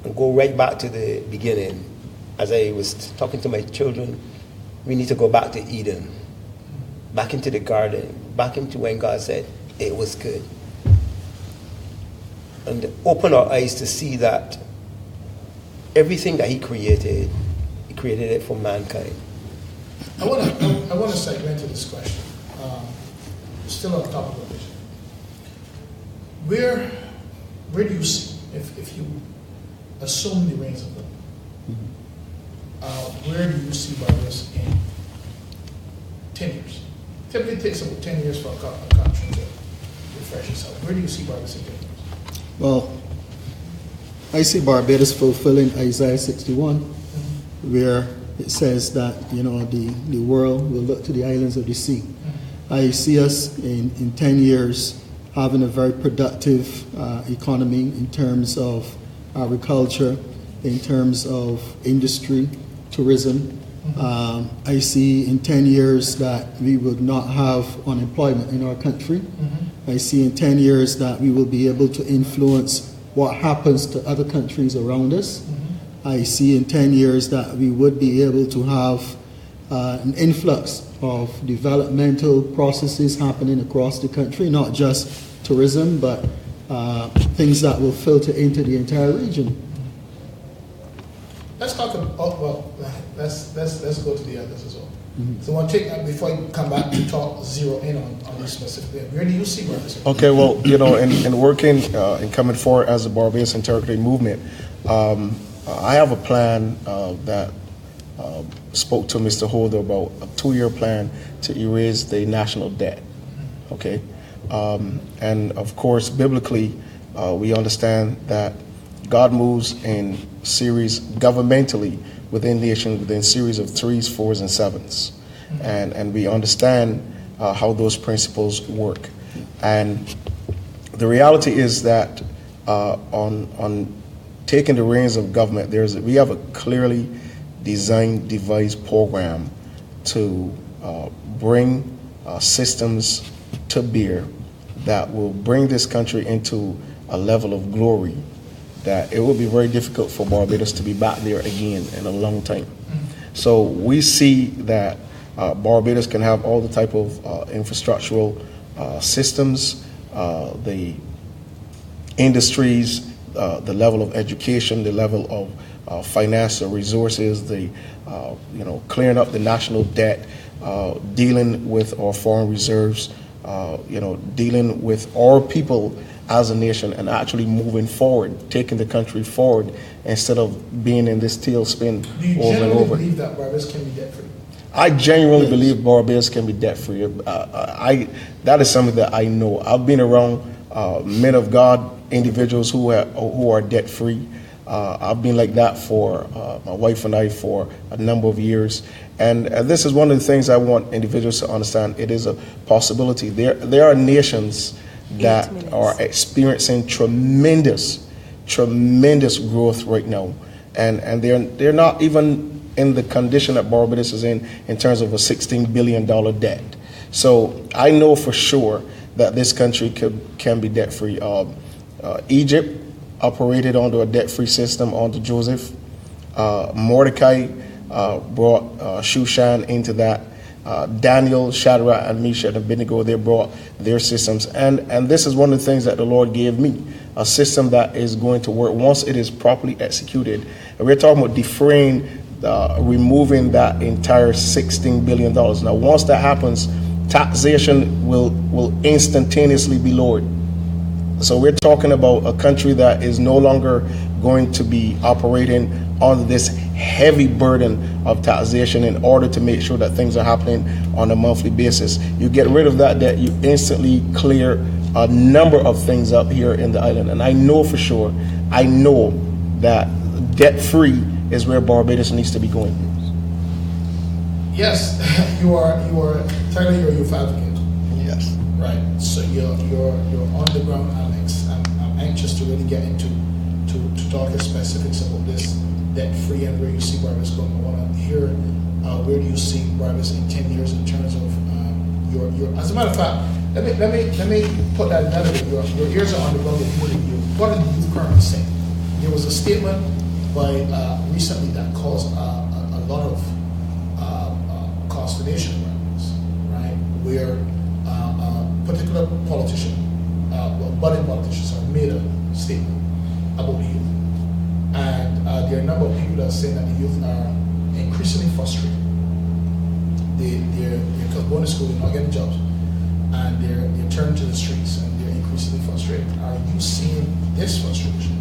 and go right back to the beginning. As I was talking to my children, we need to go back to Eden, back into the garden, back into when God said it was good, and open our eyes to see that everything that He created it for mankind. I want to segment to this question. Still on topic of vision. Where do you see, if you assume the reins of God, where do you see Barbados in 10 years? Typically it takes about 10 years for a country to refresh itself. Where do you see Barbados in 10 years? Well, I see Barbados fulfilling Isaiah 61, where it says that, the world will look to the islands of the sea. I see us in 10 years having a very productive economy in terms of agriculture, in terms of industry, tourism. I see in 10 years that we would not have unemployment in our country. I see in 10 years that we will be able to influence what happens to other countries around us. I see in 10 years that we would be able to have an influx of developmental processes happening across the country, not just tourism, but things that will filter into the entire region. Let's talk about, let's go to the others as well. So I want to take that before you come back to talk, zero in on this specifically. Where do you see Barbados? Okay, well, in working and coming forward as a Barbados Integrity Movement, I have a plan that spoke to Mr. Holder about a 2-year plan to erase the national debt. Okay, and of course, biblically, we understand that God moves in series governmentally within nations, within series of 3s, 4s, and 7s, and we understand how those principles work. And the reality is that on taking the reins of government, we have a clearly designed, devised program to bring systems to bear that will bring this country into a level of glory that it will be very difficult for Barbados to be back there again in a long time. So we see that Barbados can have all the type of infrastructural systems, the industries, the level of education, the level of financial resources, the clearing up the national debt, dealing with our foreign reserves, dealing with our people as a nation and actually moving forward, taking the country forward instead of being in this tailspin over and over. Do you genuinely believe that Barbados can be debt-free? I genuinely believe Barbados can be debt-free. That is something that I know. I've been around men of God, individuals who are debt-free. I've been like that for my wife and I for a number of years. And this is one of the things I want individuals to understand. It is a possibility. There are nations that are experiencing tremendous growth right now. And they're not even in the condition that Barbados is in terms of a $16 billion debt. So I know for sure that this country can be debt-free. Egypt operated under a debt-free system under Joseph. Mordecai brought Shushan into that. Daniel, Shadrach, and Meshach, and Abednego, they brought their systems. And this is one of the things that the Lord gave me, a system that is going to work once it is properly executed. And we're talking about defraying, removing that entire $16 billion. Now, once that happens, taxation will instantaneously be lowered. So we're talking about a country that is no longer going to be operating on this heavy burden of taxation in order to make sure that things are happening on a monthly basis. You get rid of that debt, you instantly clear a number of things up here in the island. And I know for sure, I know that debt-free is where Barbados needs to be going. Yes, you are technically you're a youth advocate. Yes. Right. So you're on the ground, Alex. I'm anxious to really get into to talk in specifics about this debt-free and where you see Barbados going. I want to hear where do you see Barbados in 10 years in terms of your. As a matter of fact, let me put that another way. Your ears are on the ground with you. What are the youth currently saying? There was a statement by recently that caused a lot of consternation around this, right? Where particular politician, budding politicians, have made a statement about the youth, and there are a number of people that are saying that the youth are increasingly frustrated. They're going to school, they're not getting jobs, and they're turning to the streets, and they're increasingly frustrated. Are you seeing this frustration?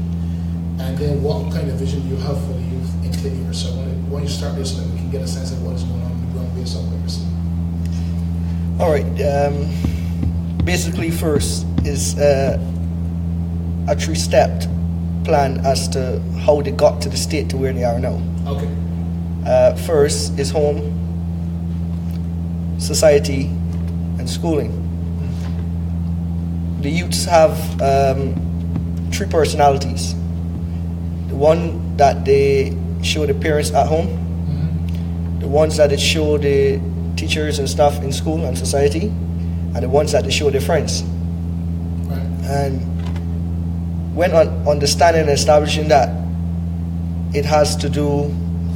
And then what kind of vision do you have for the youth in 10 years? So I want you to start this so that we can get a sense of what is going on in the ground based on what you're seeing. All right. Basically, first is a three-step plan as to how they got to the state to where they are now. Okay. First is home, society, and schooling. The youths have three personalities. The one that they show the parents at home, the ones that they show the teachers and staff in school and society, and the ones that they show their friends. Right. And when understanding and establishing that, it has to do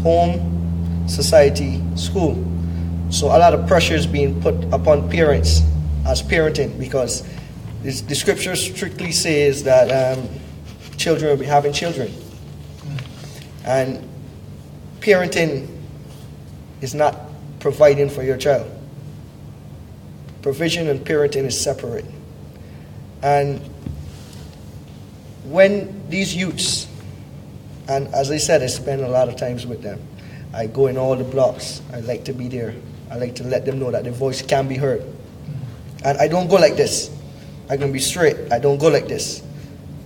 home, society, school. So a lot of pressure is being put upon parents as parenting, because the scripture strictly says that children will be having children. And parenting is not providing for your child. Provision and parenting is separate. And when these youths, and as I said, I spend a lot of times with them. I go in all the blocks. I like to be there. I like to let them know that their voice can be heard. And I don't go like this. I can be straight. I don't go like this.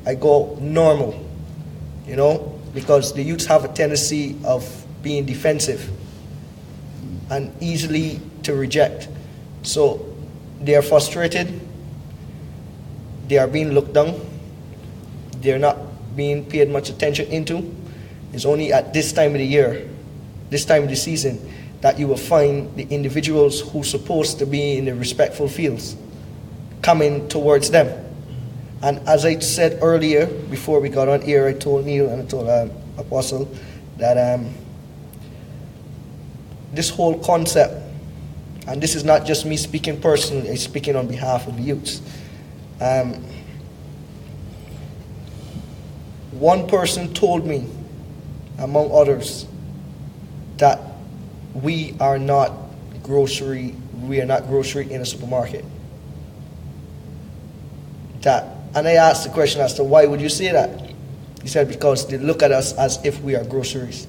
I go normal, because the youths have a tendency of being defensive and easily to reject. So they are frustrated. They are being looked down. They're not being paid much attention into. It's only at this time of the year, this time of the season, that you will find the individuals who are supposed to be in the respectful fields coming towards them. And as I said earlier, before we got on air, I told Neil and I told Apostle that this whole concept, and this is not just me speaking personally, I'm speaking on behalf of the youths. One person told me, among others, that we are not grocery in a supermarket. And I asked the question as to why would you say that? He said because they look at us as if we are groceries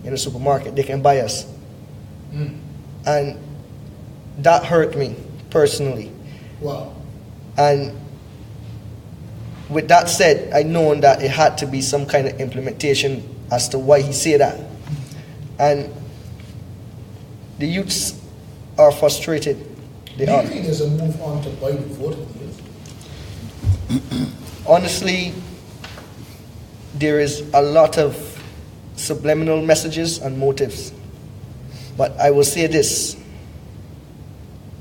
in a supermarket. They can buy us. And that hurt me personally. Wow. And with that said, I know that it had to be some kind of implementation as to why he said that. And the youths are frustrated. Do you think there's a move on to buy the vote of the youth? Honestly, there is a lot of subliminal messages and motives. But I will say this.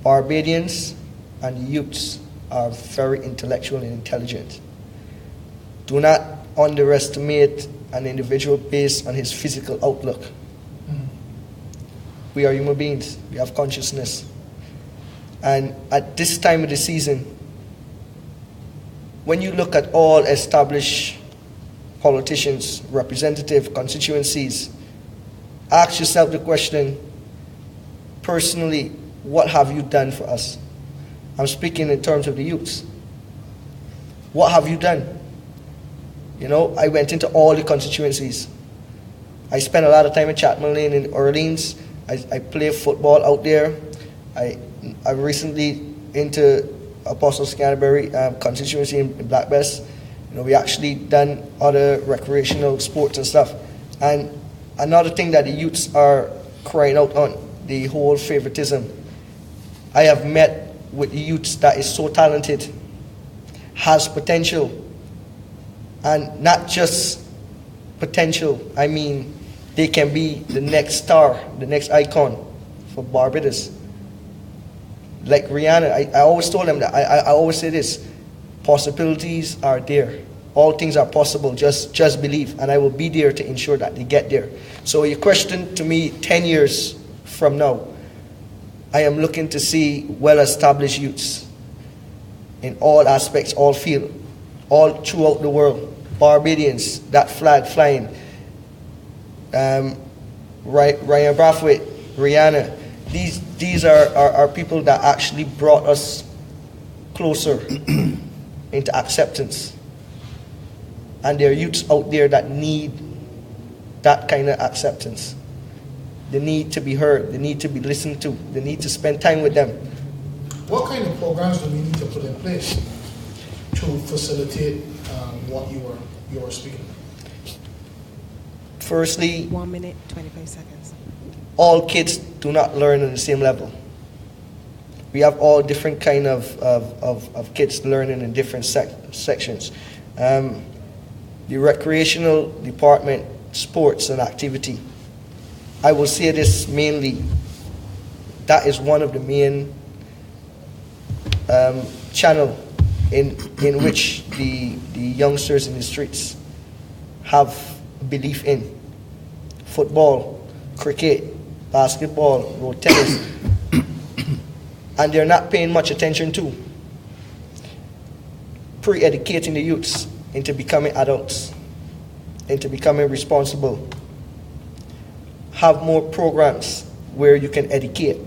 Barbadians and youths are very intellectual and intelligent. Do not underestimate an individual based on his physical outlook. We are human beings. We have consciousness. And at this time of the season, when you look at all established politicians, representative constituencies, ask yourself the question, personally, what have you done for us? I'm speaking in terms of the youths. What have you done? I went into all the constituencies. I spent a lot of time in Chatman Lane in Orleans. I play football out there. I recently into Apostle Scantlebury constituency in Blackbest. We actually done other recreational sports and stuff. And another thing that the youths are crying out on, the whole favoritism. I have met with the youths that is so talented, has potential, And not just potential, I mean, they can be the next star, the next icon for Barbados. Like Rihanna, I always told them that, I always say this, possibilities are there. All things are possible, just believe, and I will be there to ensure that they get there. So your question to me, 10 years from now, I am looking to see well-established youths in all aspects, all fields, all throughout the world. Barbadians, that flag flying. Ryan Brathwaite, Rihanna. These are people that actually brought us closer into acceptance. And there are youths out there that need that kind of acceptance. They need to be heard. They need to be listened to. They need to spend time with them. What kind of programs do we need to put in place to facilitate what you were speaking about? Firstly, 1 minute, 25 seconds. All kids do not learn on the same level. We have all different kind of kids learning in different sections. The recreational department, sports and activity. I will say this mainly, that is one of the main channel in which the youngsters in the streets have belief in. Football, cricket, basketball, road tennis, and they're not paying much attention to. Pre-educating the youths into becoming adults, into becoming responsible. Have more programs where you can educate.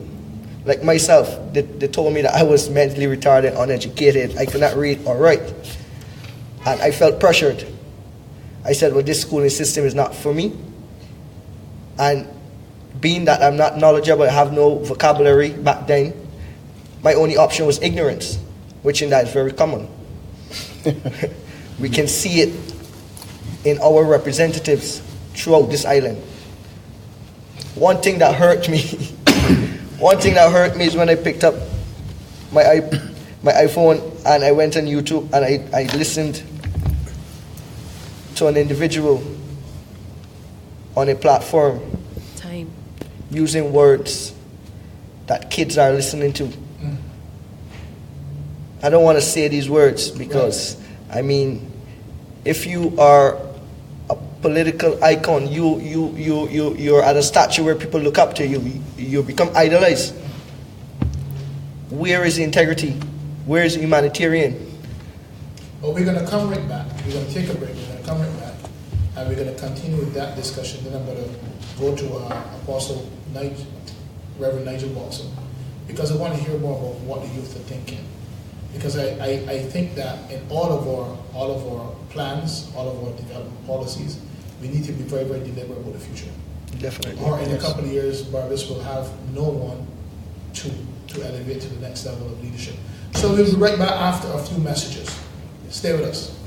Like myself, they told me that I was mentally retarded, uneducated, I could not read or write. And I felt pressured. I said, well, this schooling system is not for me. And being that I'm not knowledgeable, I have no vocabulary back then, my only option was ignorance, which in that is very common. We can see it in our representatives throughout this island. One thing that hurt me is when I picked up my iPhone and I went on YouTube and I listened to an individual on a platform using words that kids are listening to. I don't want to say these words because, I mean, if you are a political icon, you're at a stature where people look up to you. You become idolized. Where is the integrity? Where is the humanitarian? Well, we're going to come right back. We're going to take a break. We're going to come right back. And we're going to continue with that discussion. Then I'm going to go to Apostle Nigel, Reverend Nigel Boxill, because I want to hear more about what the youth are thinking. Because I think that in all of our plans, all of our development policies, we need to be very, very deliberate about the future. Definitely. Or in a couple of years, Barbados will have no one to elevate to the next level of leadership. So we'll be right back after a few messages. Stay with us.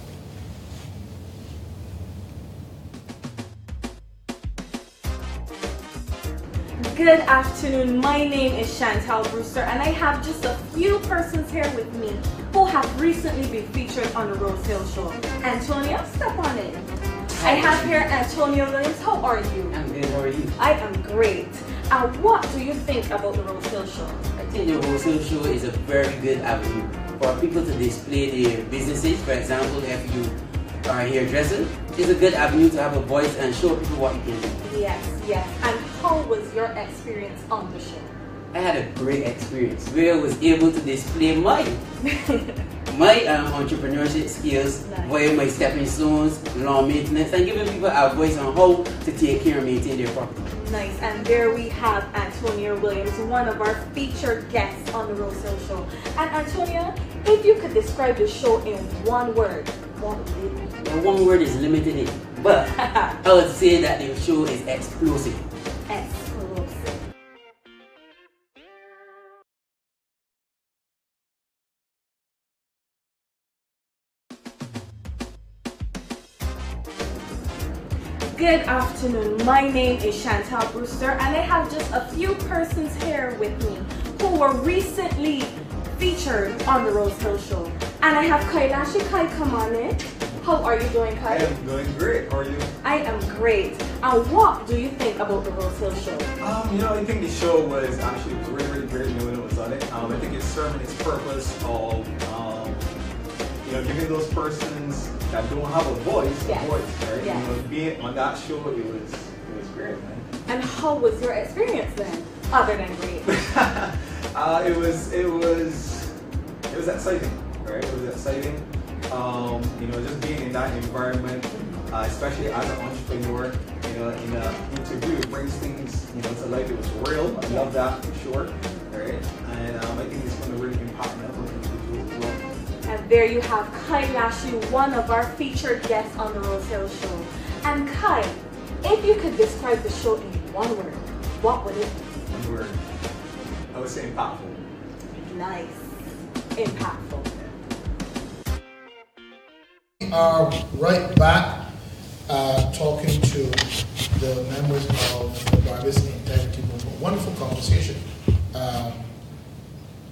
Good afternoon, my name is Chantal Brewster and I have just a few persons here with me who have recently been featured on the Rosehill Show. Antonio, step on in. I have here Antonio Williams. How are you? I'm good, how are you? I am great. What do you think about the Rosehill Show? I think the Rosehill Show is a very good avenue for people to display their businesses. For example, if you are a hairdresser, it's a good avenue to have a voice and show people what you can do. Yes. And how was your experience on the show? I had a great experience where I was able to display my entrepreneurship skills via my stepping stones, lawn maintenance, and giving people a voice on how to take care and maintain their property. Nice, and there we have Antonia Williams, one of our featured guests on the Rosehill Show. And Antonia, if you could describe the show in one word, what would it be? One word is limited, but I would say that the show is explosive. Explosive. Good afternoon, my name is Chantal Brewster and I have just a few persons here with me who were recently featured on the Rosehill Show. And I have Kailashi Kai, come on in. How are you doing, Kai? I am doing great. How are you? I am great. And what do you think about the Rosehill show? I think the show was really, really great when it was on it. I think it's serving its purpose of, giving those persons that don't have a voice, a voice, right? Yes. Being on that show, it was great, man. And how was your experience then, other than great? It was exciting, right? It was exciting. Just being in that environment, especially as an entrepreneur, in an interview, it brings things, to life. It was real. I love that for sure, right? And I think it's going to really impact other individuals as well. And there you have Kai Lashley, one of our featured guests on the Rosehill show. And Kai, if you could describe the show in one word, what would it be? One word. I would say impactful. Nice. Impactful. We are right back talking to the members of the Barbados Integrity Movement. Wonderful conversation.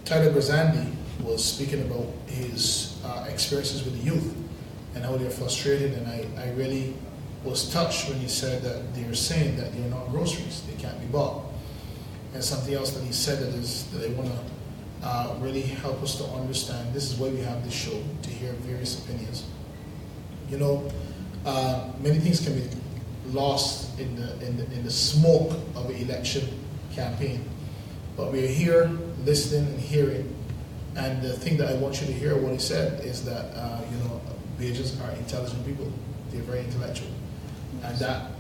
Gravesande was speaking about his experiences with the youth and how they're frustrated, and I really was touched when he said that they're saying that they're not groceries, they can't be bought. And something else that he said that they want to really help us to understand. This is why we have this show, to hear various opinions. Many things can be lost in the smoke of an election campaign, but we're here listening and hearing. And the thing that I want you to hear what he said is that Bajans are intelligent people. They're very intellectual, and that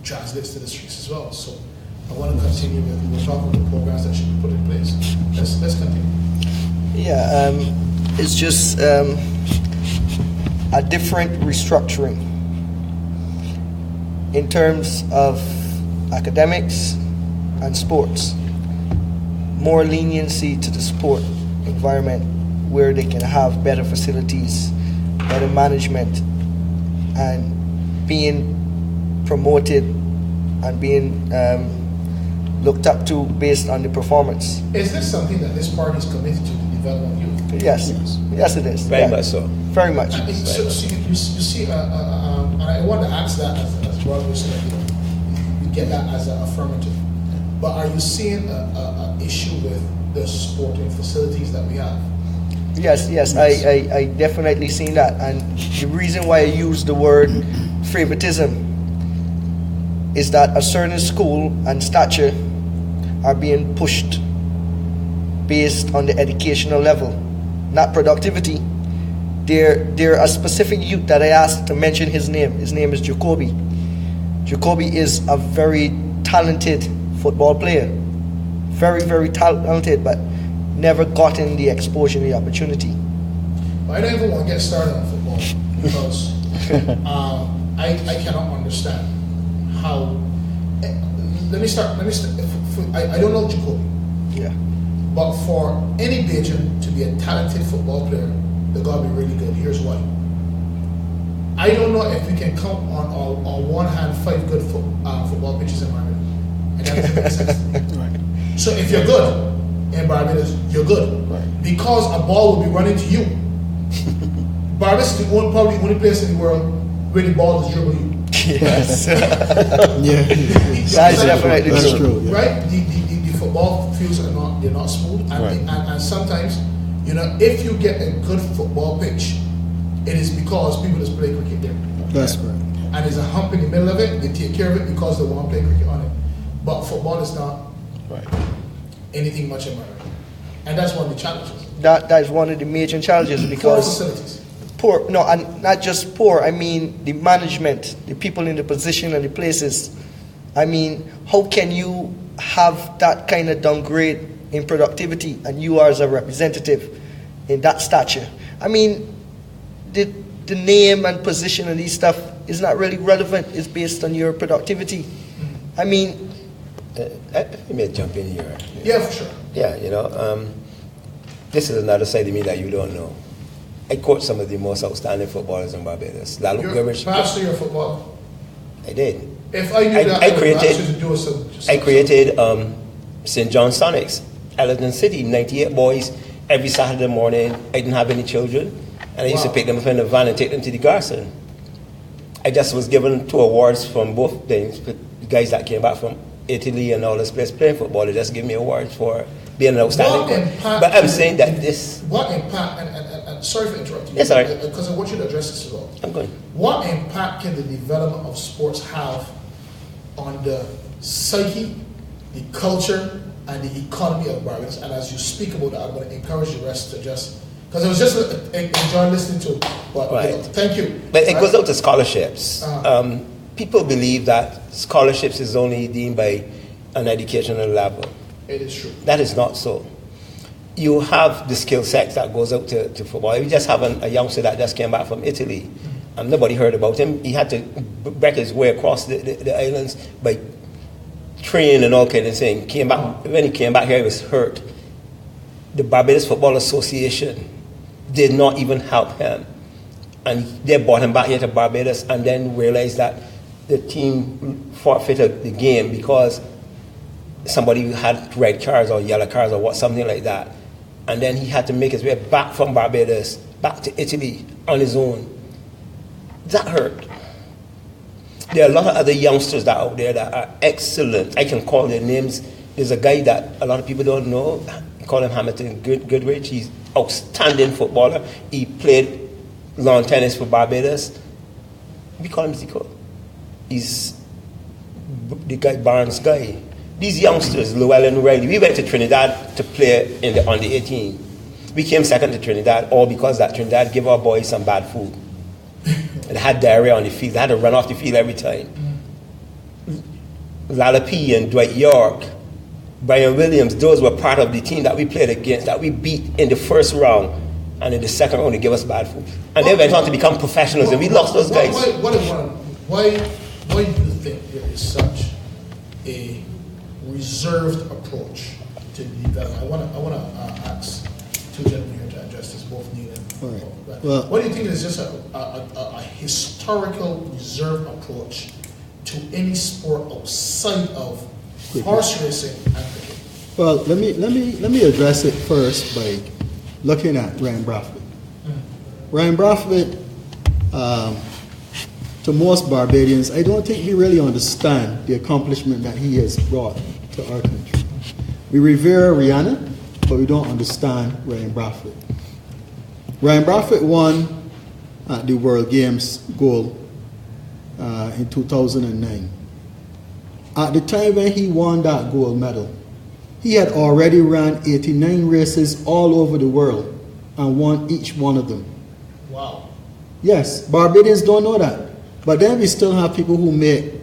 translates to the streets as well. So I want to continue with, we're talking about the programs that should be put in place. Let's continue. Yeah, it's just a different restructuring in terms of academics and sports. More leniency to the sport environment where they can have better facilities, better management, and being promoted and being looked up to based on the performance. Is this something that this party is committed to, the development of youth? Yes it is. Very much so. Very much. So you see, and I want to ask that as well, so that we get that as an affirmative. But are you seeing an issue with the sporting facilities that we have? Yes. I definitely seen that. And the reason why I use the word favoritism is that a certain school and stature are being pushed based on the educational level, not productivity. There are a specific youth that I asked to mention his name. His name is Jacoby. Jacoby is a very talented football player. Very, very talented, but never gotten the exposure and the opportunity. I don't even want to get started on football because I cannot understand how. Let me start. I don't know Jacoby. Yeah. But for any Bajan to be a talented football player, they gotta be really good. Here's why. I don't know if we can count on one hand 5 good football pitches in Barbados. And that doesn't make sense to me. Right. So if you're good in Barbados, you're good. Right. Because a ball will be running to you. Barbados is probably the only place in the world where the ball is dribbling you. Yes. That's definitely true. Yeah. Right? The football fields are not smooth, and, and sometimes, if you get a good football pitch, it is because people just play cricket there. That's correct. And there's a hump in the middle of it. They take care of it because they want to play cricket on it. But football is not anything much in America, and that's one of the challenges. That is one of the major challenges because poor. No, and not just poor. I mean the management, the people in the position and the places. I mean, how can you have that kind of downgrade in productivity and you are as a representative in that stature? I mean, the name and position and these stuff is not really relevant. It's based on your productivity. I mean, let me jump in here. Yeah, for sure. Yeah, this is another side of me that you don't know. I coach some of the most outstanding footballers in Barbados. Pastor your football? I did. If I knew that, I created St. John Sonics, Ellerton City, 98 boys every Saturday morning. I didn't have any children. And I used to pick them up in the van and take them to the garrison. I just was given 2 awards from both things. The guys that came back from Italy and all this place playing football, they just give me awards for being an outstanding coach. But I'm saying that this... What impact, and sorry for interrupting you, yes, sorry. Because I want you to address this as well. I'm going. What impact can the development of sports have on the psyche, the culture, and the economy of Barbados? And as you speak about that, I'm going to encourage the rest to just... Because I was just enjoying listening to... But, right. Thank you. But it goes out to scholarships. People believe that scholarships is only deemed by an educational level. It is true. That is not so. You have the skill set that goes out to football. You just have a youngster that just came back from Italy, and nobody heard about him. He had to break his way across the islands by training and all kind of thing. Came back, when he came back here, he was hurt. The Barbados Football Association did not even help him. And they brought him back here to Barbados and then realized that the team forfeited the game because somebody had red cards or yellow cards or something like that. And then he had to make his way back from Barbados, back to Italy on his own. That hurt. There are a lot of other youngsters that are out there that are excellent. I can call their names. There's a guy that a lot of people don't know. We call him Hamilton Goodrich. He's outstanding footballer. He played lawn tennis for Barbados. We call him Zico. He's the guy, Barnes guy. These youngsters, Llewellyn Riley, we went to Trinidad to play in the under 18. We came second to Trinidad, all because that Trinidad gave our boys some bad food. They had diarrhea on the field. They had to run off the field every time. Lalapi and Dwight York, Brian Williams, those were part of the team that we played against, that we beat in the first round, and in the second round they gave us bad food. And they went on to become professionals, and we lost those guys. Why do you think there is such a reserved approach to development? I want to ask two gentlemen here to address this, both Neil and right. Well, what do you think is just a historical reserved approach to any sport outside of horse racing and cricket? Well, let me address it first by looking at Ryan Brathwaite. Ryan Brathwaite, to most Barbadians, I don't think we really understand the accomplishment that he has brought to our country. We revere Rihanna, but we don't understand Ryan Brathwaite. Ryan Brathwaite won at the World Games gold in 2009. At the time when he won that gold medal, he had already ran 89 races all over the world and won each one of them. Wow. Yes, Barbadians don't know that. But then we still have people who make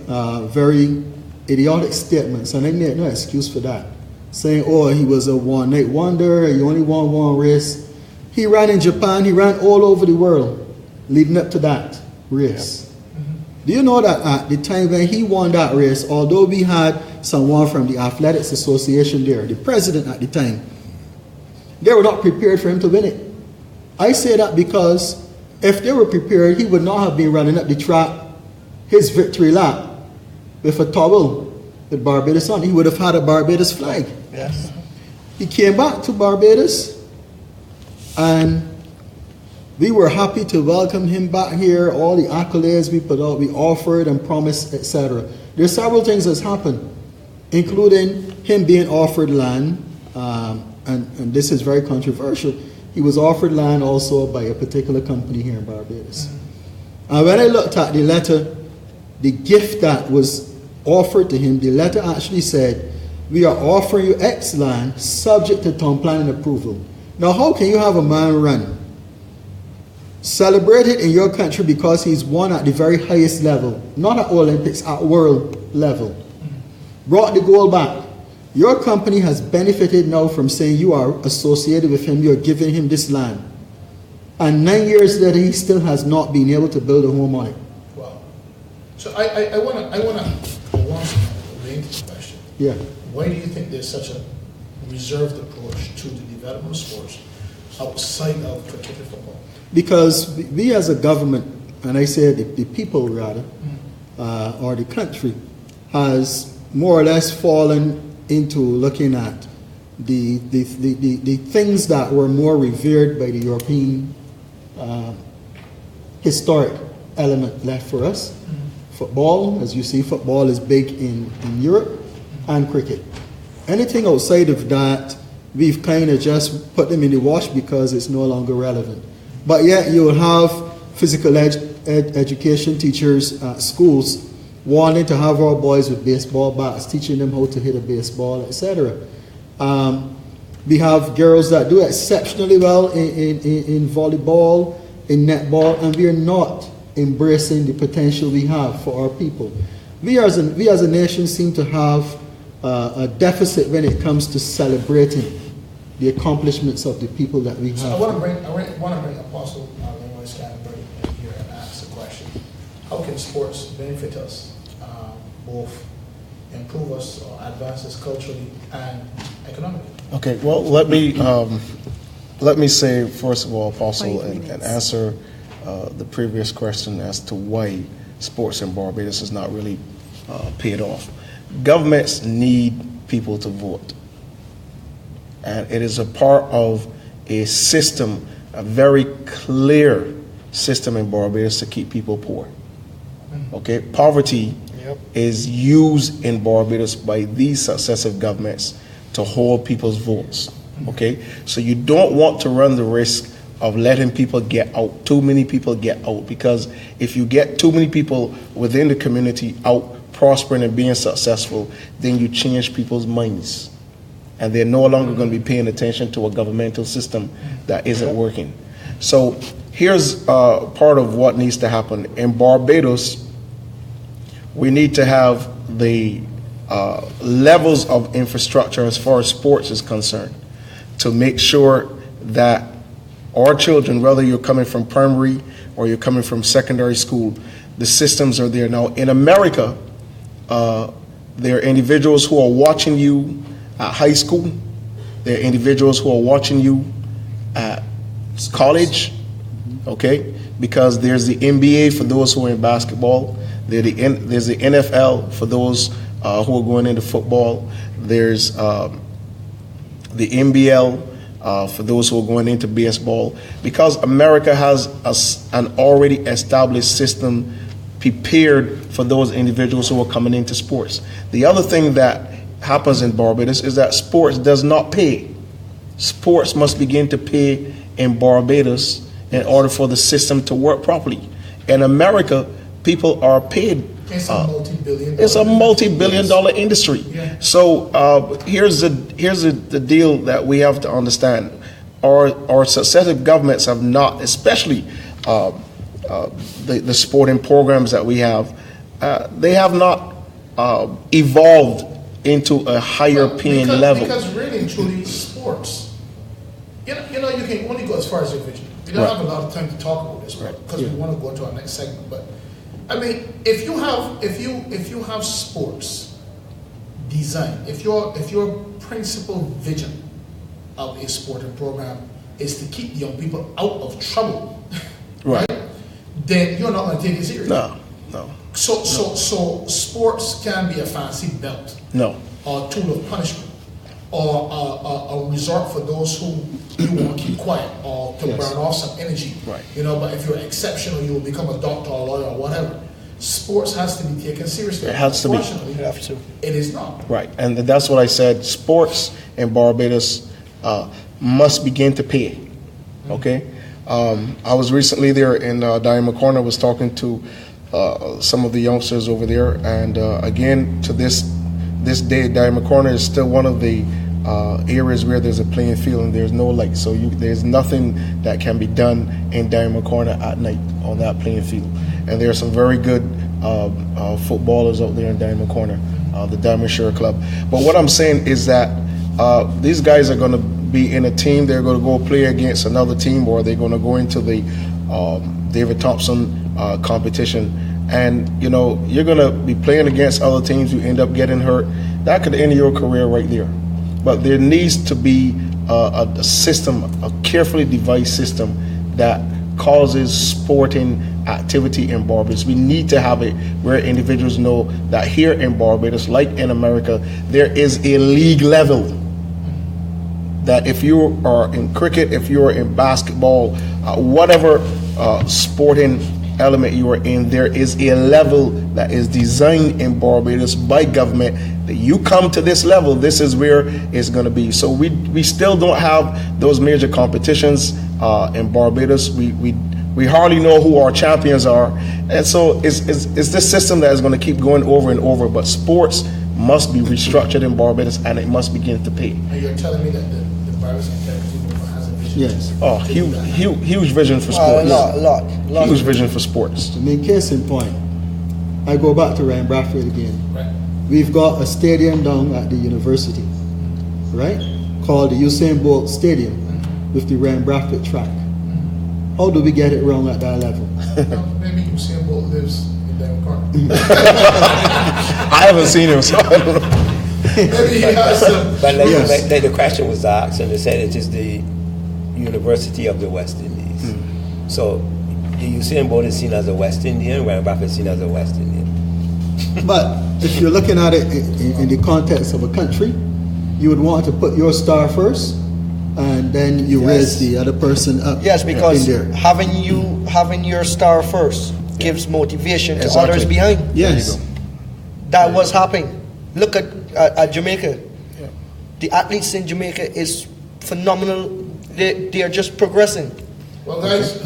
very idiotic statements, and they make no excuse for that. Saying, oh, he was a one-night wonder, he only won one race. He ran in Japan, he ran all over the world leading up to that race. Do you know that at the time when he won that race, although we had someone from the Athletics Association there, the president at the time, they were not prepared for him to win it. I say that because if they were prepared, he would not have been running up the track, his victory lap, with a towel with Barbados on. He would have had a Barbados flag. Yes. He came back to Barbados, and we were happy to welcome him back here. All the accolades we put out, we offered and promised, etc. There's several things that's happened, including him being offered land, and this is very controversial. He was offered land also by a particular company here in Barbados. And when I looked at the letter, the gift that was offered to him, the letter actually said, we are offering you X land subject to town planning approval. Now, how can you have a man run, celebrated in your country because he's won at the very highest level, not at Olympics, at world level, brought the gold back? Your company has benefited now from saying you are associated with him, you're giving him this land. And 9 years later, he still has not been able to build a home on it. Wow. So I want to relate this question. Yeah. Why do you think there's such a reserved approach to the development of sports outside of cricket and football? Because we as a government, and I say the people rather, or the country, has more or less fallen into looking at the things that were more revered by the European historic element left for us. Football, as you see, football is big in Europe, and cricket. Anything outside of that, we've kind of just put them in the wash because it's no longer relevant. But yet you will have physical education teachers at schools wanting to have our boys with baseball bats, teaching them how to hit a baseball, etc. We have girls that do exceptionally well in volleyball, in netball, and we are not embracing the potential we have for our people. We as a nation seem to have a deficit when it comes to celebrating the accomplishments of the people that we have. So I want to bring Apostle Lynroy Scantlebury in here and ask the question: how can sports benefit us, both improve us or advance us culturally and economically? Okay, well, let me say first of all, Apostle, and answer the previous question as to why sports in Barbados is not really paid off. Governments need people to vote, and it is a part of a system, a very clear system in Barbados to keep people poor. Okay, poverty is used in Barbados by these successive governments to hold people's votes. Okay, so you don't want to run the risk of letting people get out, too many people get out, because if you get too many people within the community out prospering and being successful, then you change people's minds, and they're no longer going to be paying attention to a governmental system that isn't working. So here's part of what needs to happen. In Barbados, we need to have the levels of infrastructure as far as sports is concerned to make sure that our children, whether you're coming from primary or you're coming from secondary school, the systems are there. Now, in America, there are individuals who are watching you at high school. There are individuals who are watching you at college, okay? Because there's the NBA for those who are in basketball. There's the NFL for those who are going into football. There's the NBL for those who are going into baseball. Because America has an already established system prepared for those individuals who are coming into sports. The other thing that happens in Barbados is that sports does not pay. Sports must begin to pay in Barbados in order for the system to work properly. In America, people are paid. It's a multi-billion. It's a multi-billion-dollar industry. Yeah. So here's the deal that we have to understand. Our successive governments have not, especially the sporting programs that we have, they have not evolved into a higher paying level. Because really and truly, sports, you know, you can only go as far as your vision. We don't have a lot of time to talk about this, because we want to go into our next segment. But I mean, if you have sports design, if your principal vision of a sporting program is to keep young people out of trouble, right? Then you're not going to take it seriously. No. So sports can be a fancy belt. No. Or a tool of punishment, or a resort for those who you want to keep quiet or to burn off some energy. Right. You know, but if you're exceptional, you will become a doctor or a lawyer or whatever. Sports has to be taken seriously. It has to be. Unfortunately, it is not. Right, and that's what I said. Sports in Barbados must begin to pay. Okay, I was recently there in Diamond Corner. Was talking to some of the youngsters over there, and again, to this day, Diamond Corner is still one of the areas where there's a playing field and there's no light. So there's nothing that can be done in Diamond Corner at night on that playing field. And there are some very good footballers out there in Diamond Corner, the Diamond Shore Club. But what I'm saying is that these guys are going to be in a team. They're going to go play against another team, or they're going to go into the David Thompson competition. And, you know, you're going to be playing against other teams. You end up getting hurt. That could end your career right there. But there needs to be a system, a carefully devised system that causes sporting activity in Barbados. We need to have it where individuals know that here in Barbados, like in America, there is a league level. That if you are in cricket, if you are in basketball, whatever sporting element you are in, there is a level that is designed in Barbados by government that you come to this level, this is where it's going to be. So we still don't have those major competitions in Barbados. We hardly know who our champions are, and so it's this system that is going to keep going over and over. But sports must be restructured in Barbados, and it must begin to pay. And you're telling me that the Barbados Integrity Movement has a vision? Yes. Oh, huge vision for sports. A lot. Huge vision for sports. I mean, case in point, I go back to Ryan Bradford again. Right. We've got a stadium down at the university, right, called the Usain Bolt Stadium with the Ryan Bradford track. How do we get it wrong at that level? Maybe Usain Bolt lives in Devon Corner. I haven't seen him, so I don't know. Maybe he has some. But like the question was asked, and they said it is the University of the West Indies. So the Usain Bolt is seen as a West Indian, Ryan Bradford is seen as a West Indian. But if you're looking at it in the context of a country, you would want to put your star first, and then you raise the other person up. Yes, because in there. having your star first gives motivation to others behind. Yes. That was happening. Look at Jamaica. Yeah. The athletes in Jamaica is phenomenal. They are just progressing. Well, guys,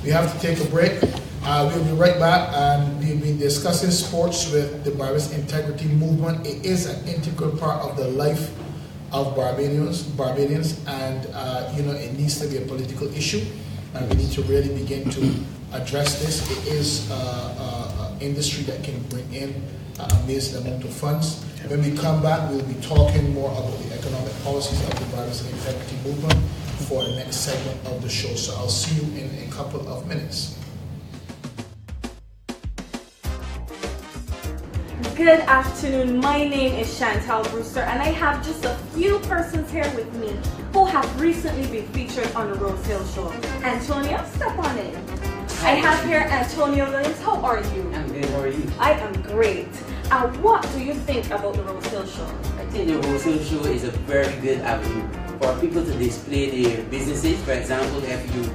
we have to take a break. We'll be right back, and we'll be discussing sports with the Barbados Integrity Movement. It is an integral part of the life of Barbadians, and it needs to be a political issue, and we need to really begin to address this. It is an industry that can bring in an amazing amount of funds. When we come back, we'll be talking more about the economic policies of the Barbados Integrity Movement for the next segment of the show. So I'll see you in a couple of minutes. Good afternoon, my name is Chantal Brewster, and I have just a few persons here with me who have recently been featured on the Rosehill show. Antonio, step on in. I have here Antonio Williams. How are you? I'm good, how are you? I am great. What do you think about the Rosehill show? I think the Rosehill show is a very good avenue for people to display their businesses. For example, if you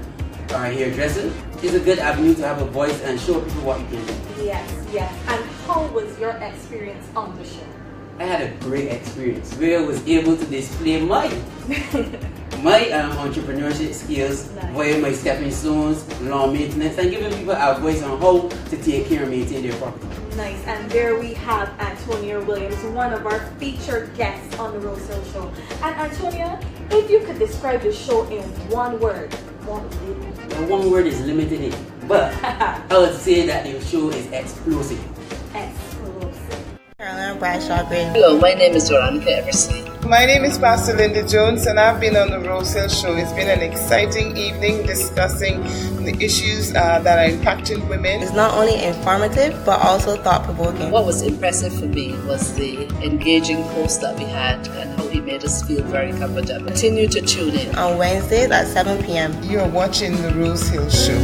are a hairdresser, it's a good avenue to have a voice and show people what you can do. Yes. And how was your experience on the show? I had a great experience where I was able to display my entrepreneurship skills via my stepping stones, lawn maintenance, and giving people a voice on how to take care and maintain their property. Nice, and there we have Antonia Williams, one of our featured guests on the Rosehill show. And Antonia, if you could describe the show in one word, what would it be? Now, one word is limited, but I would say that the show is explosive. Hello, my name is Veronica Eversley. My name is Pastor Linda Jones, and I've been on the Rosehill show. It's been an exciting evening discussing the issues that are impacting women. It's not only informative, but also thought-provoking. What was impressive for me was the engaging host that we had and how he made us feel very comfortable. Continue to tune in. On Wednesdays at 7 p.m. You're watching the Rosehill show.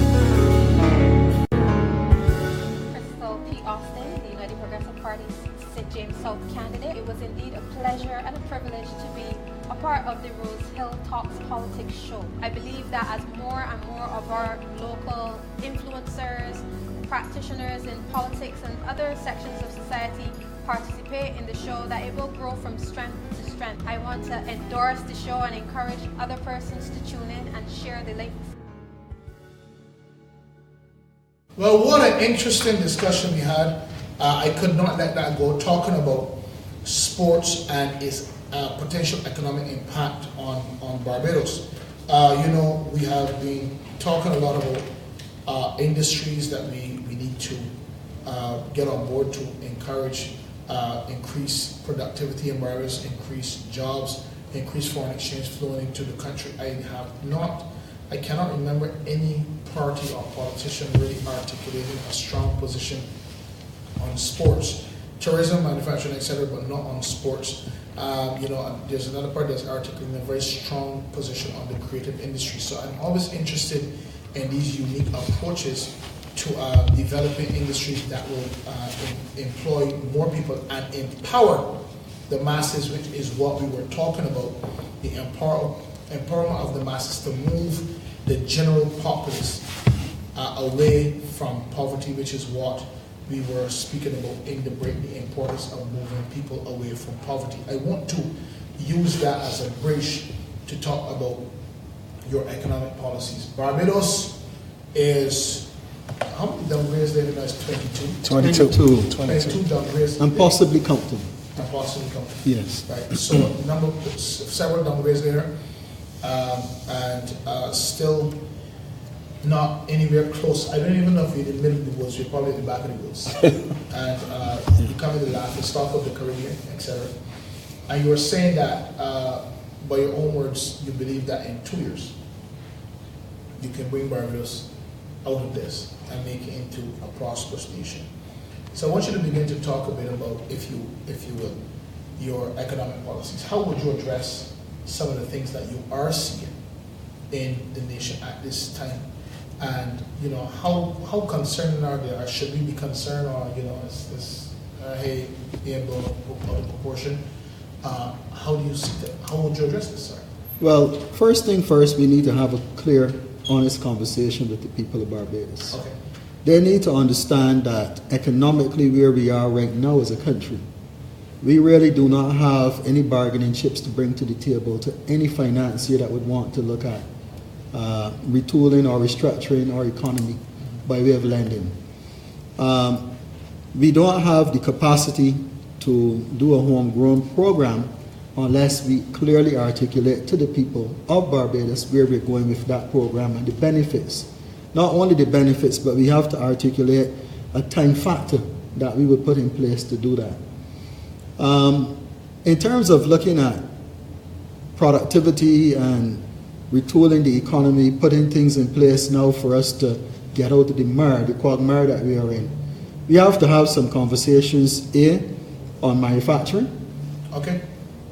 Candidate. It was indeed a pleasure and a privilege to be a part of the Rosehill Talks Politics show. I believe that as more and more of our local influencers, practitioners in politics and other sections of society participate in the show, that it will grow from strength to strength. I want to endorse the show and encourage other persons to tune in and share the links. Well, what an interesting discussion we had. I could not let that go, talking about sports and its potential economic impact on Barbados. We have been talking a lot about industries that we need to get on board to encourage increase productivity in Barbados, increase jobs, increase foreign exchange flowing into the country. I cannot remember any party or politician really articulating a strong position on sports, tourism, manufacturing, etc., but not on sports. There's another part that's articulating a very strong position on the creative industry. So I'm always interested in these unique approaches to developing industries that will employ more people and empower the masses, which is what we were talking about, the empowerment of the masses to move the general populace away from poverty, which is what we were speaking about in the break, the importance of moving people away from poverty. I want to use that as a bridge to talk about your economic policies. Barbados is, how many downgrades there now? Is 22? 22 downgrades. And possibly counting. And possibly counting. Yes. Right. So several downgrades there, and still not anywhere close. I don't even know if you're in the middle of the woods. You're probably in the back of the woods. And becoming the laughing stock of the Caribbean, etc. And you were saying that, by your own words, you believe that in 2 years, you can bring Barbados out of this and make it into a prosperous nation. So I want you to begin to talk a bit about, if you will, your economic policies. How would you address some of the things that you are seeing in the nation at this time? And, you know, how concerned are they? Or should we be concerned, or, you know, is this, hey, being blown out of proportion? How do you see that? How would you address this, sir? Well, first thing first, we need to have a clear, honest conversation with the people of Barbados. Okay. They need to understand that economically where we are right now as a country, we really do not have any bargaining chips to bring to the table to any financier that would want to look at retooling or restructuring our economy by way of lending. We don't have the capacity to do a homegrown program unless we clearly articulate to the people of Barbados where we're going with that program and the benefits. Not only the benefits, but we have to articulate a time factor that we would put in place to do that. In terms of looking at productivity and retooling the economy, putting things in place now for us to get out of the mire, the quagmire that we are in, we have to have some conversations, A, on manufacturing, okay.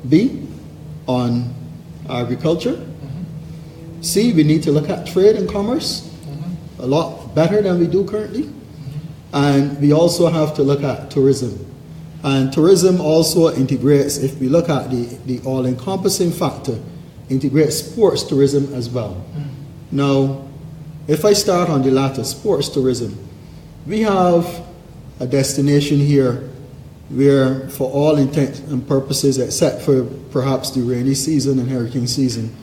B, on agriculture, C, we need to look at trade and commerce a lot better than we do currently, and we also have to look at tourism. And tourism also integrates, if we look at the all-encompassing factor, integrates sports tourism as well. Now, if I start on the latter, sports tourism, we have a destination here where, for all intents and purposes, except for perhaps the rainy season and hurricane season,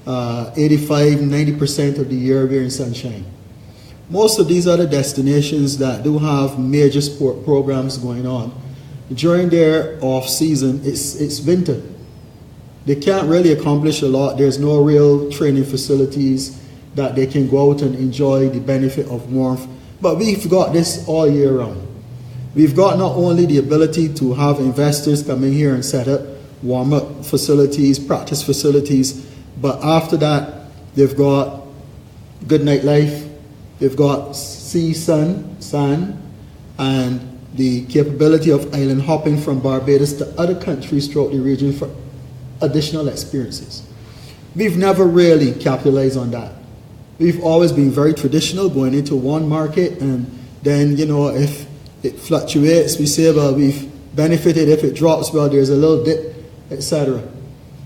85–90% of the year we're in sunshine. Most of these other destinations that do have major sport programs going on, during their off season, it's winter. They can't really accomplish a lot. There's no real training facilities that they can go out and enjoy the benefit of warmth. But we've got this all year round. We've got not only the ability to have investors come in here and set up warm-up facilities, practice facilities, but after that, they've got good nightlife, they've got sea, sun, sand, and the capability of island hopping from Barbados to other countries throughout the region for additional experiences. We've never really capitalized on that. We've always been very traditional, going into one market, and then, you know, if it fluctuates, we say, well, we've benefited. If it drops, well, there's a little dip, etc.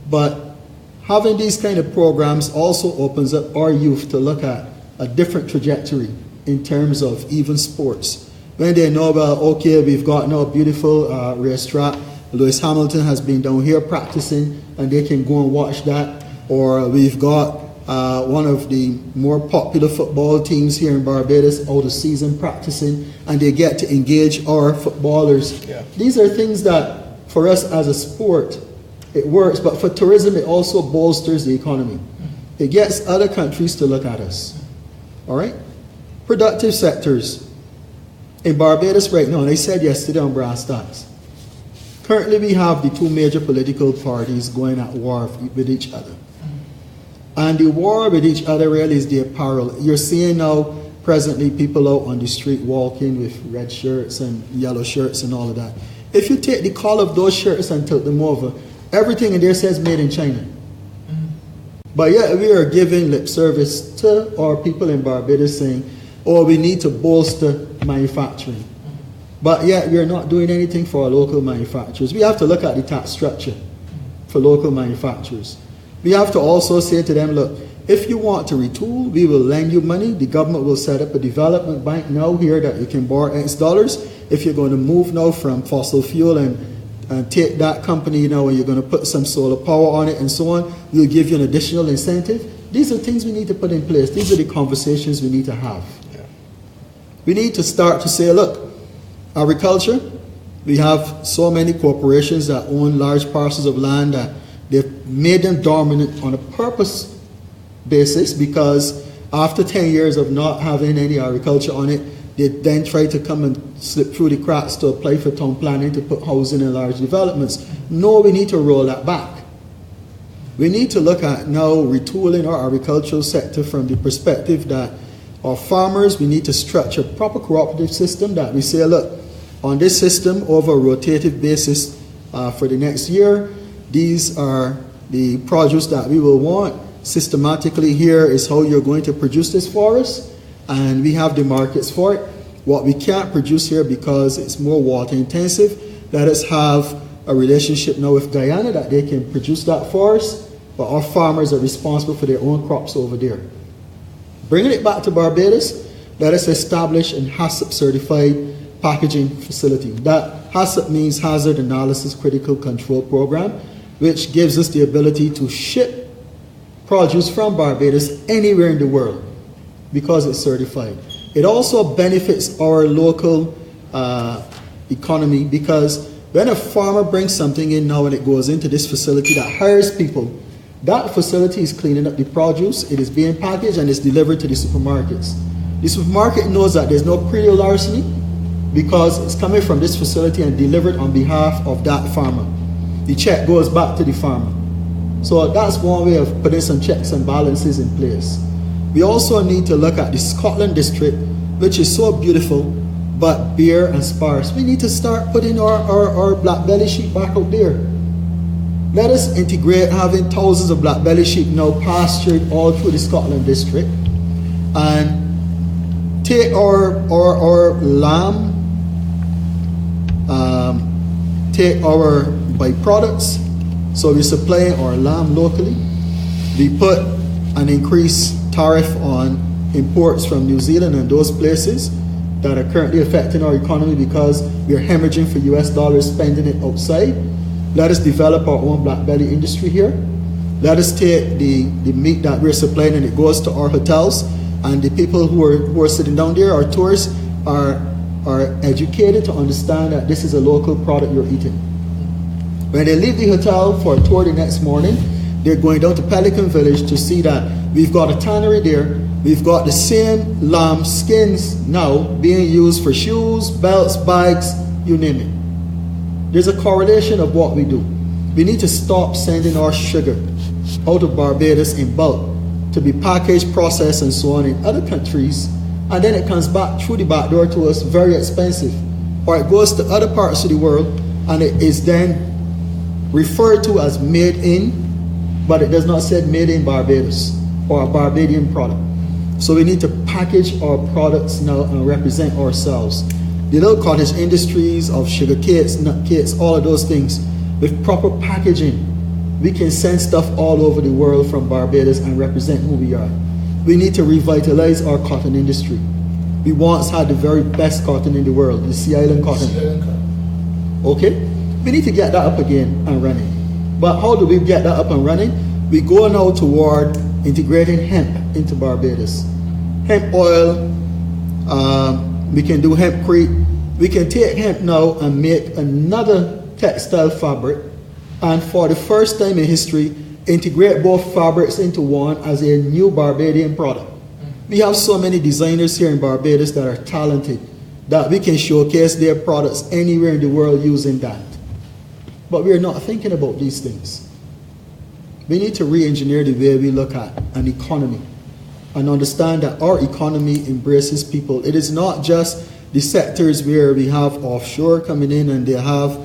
But having these kind of programs also opens up our youth to look at a different trajectory in terms of even sports. When they know about, okay, we've got now a beautiful racetrack, Lewis Hamilton has been down here practicing, and they can go and watch that. Or we've got one of the more popular football teams here in Barbados out of season practicing, and they get to engage our footballers. Yeah. These are things that, for us as a sport, it works, but for tourism, it also bolsters the economy. It gets other countries to look at us. All right? Productive sectors. In Barbados right now, and I said yesterday on Brass Tacks, currently we have the two major political parties going at war with each other. And the war with each other really is the apparel. You're seeing now, presently, people out on the street walking with red shirts and yellow shirts and all of that. If you take the color of those shirts and tilt them over, everything in there says made in China. But yet we are giving lip service to our people in Barbados saying, oh, we need to bolster manufacturing. But yet we are not doing anything for our local manufacturers. We have to look at the tax structure for local manufacturers. We have to also say to them, look, if you want to retool, we will lend you money. The government will set up a development bank now here that you can borrow X dollars. If you're going to move now from fossil fuel and take that company, you know, and you're going to put some solar power on it and so on, we'll give you an additional incentive. These are things we need to put in place. These are the conversations we need to have. Yeah. We need to start to say, look, agriculture, we have so many corporations that own large parcels of land that they've made them dominant on a purpose basis, because after 10 years of not having any agriculture on it, they then try to come and slip through the cracks to apply for town planning to put housing in large developments. No, we need to roll that back. We need to look at now retooling our agricultural sector from the perspective that our farmers, we need to structure a proper cooperative system that we say, look, on this system over a rotative basis for the next year, these are the produce that we will want. Systematically, here is how you're going to produce this for us, and we have the markets for it. What we can't produce here because it's more water intensive, let us have a relationship now with Guyana that they can produce that for us, but our farmers are responsible for their own crops over there. Bringing it back to Barbados, let us establish a HACCP certified packaging facility. That HACCP means Hazard Analysis Critical Control Program, which gives us the ability to ship produce from Barbados anywhere in the world because it's certified. It also benefits our local economy, because when a farmer brings something in now and it goes into this facility that hires people, that facility is cleaning up the produce, it is being packaged, and it's delivered to the supermarkets. The supermarket knows that there's no pre-larceny because it's coming from this facility and delivered on behalf of that farmer. The check goes back to the farmer. So that's one way of putting some checks and balances in place. We also need to look at the Scotland district, which is so beautiful, but bare and sparse. We need to start putting our black belly sheep back out there. Let us integrate having thousands of black belly sheep now pastured all through the Scotland district, and take our lamb, take our byproducts. So we're supplying our lamb locally. We put an increased tariff on imports from New Zealand and those places that are currently affecting our economy because we're hemorrhaging for US dollars, spending it outside. Let us develop our own black belly industry here. Let us take the meat that we're supplying and it goes to our hotels, and the people who are sitting down there, our tourists, are educated to understand that this is a local product you're eating. When they leave the hotel for a tour the next morning, they're going down to Pelican Village to see that we've got a tannery there. We've got the same lamb skins now being used for shoes, belts, bags, you name it. There's a correlation of what we do. We need to stop sending our sugar out of Barbados in bulk to be packaged, processed, and so on in other countries, and then it comes back through the back door to us very expensive. Or it goes to other parts of the world and it is then referred to as made in, but it does not say made in Barbados or a Barbadian product. So we need to package our products now and represent ourselves. The little cottage industries of sugar cakes, nut cakes, all of those things, with proper packaging, we can send stuff all over the world from Barbados and represent who we are. We need to revitalize our cotton industry. We once had the very best cotton in the world, the Sea Island cotton. Okay? We need to get that up again and running. But how do we get that up and running? We go now toward integrating hemp into Barbados. Hemp oil, we can do hempcrete. We can take hemp now and make another textile fabric, and for the first time in history, integrate both fabrics into one as a new Barbadian product. We have so many designers here in Barbados that are talented that we can showcase their products anywhere in the world using that. But we're not thinking about these things. We need to re-engineer the way we look at an economy and understand that our economy embraces people. It is not just the sectors where we have offshore coming in and they have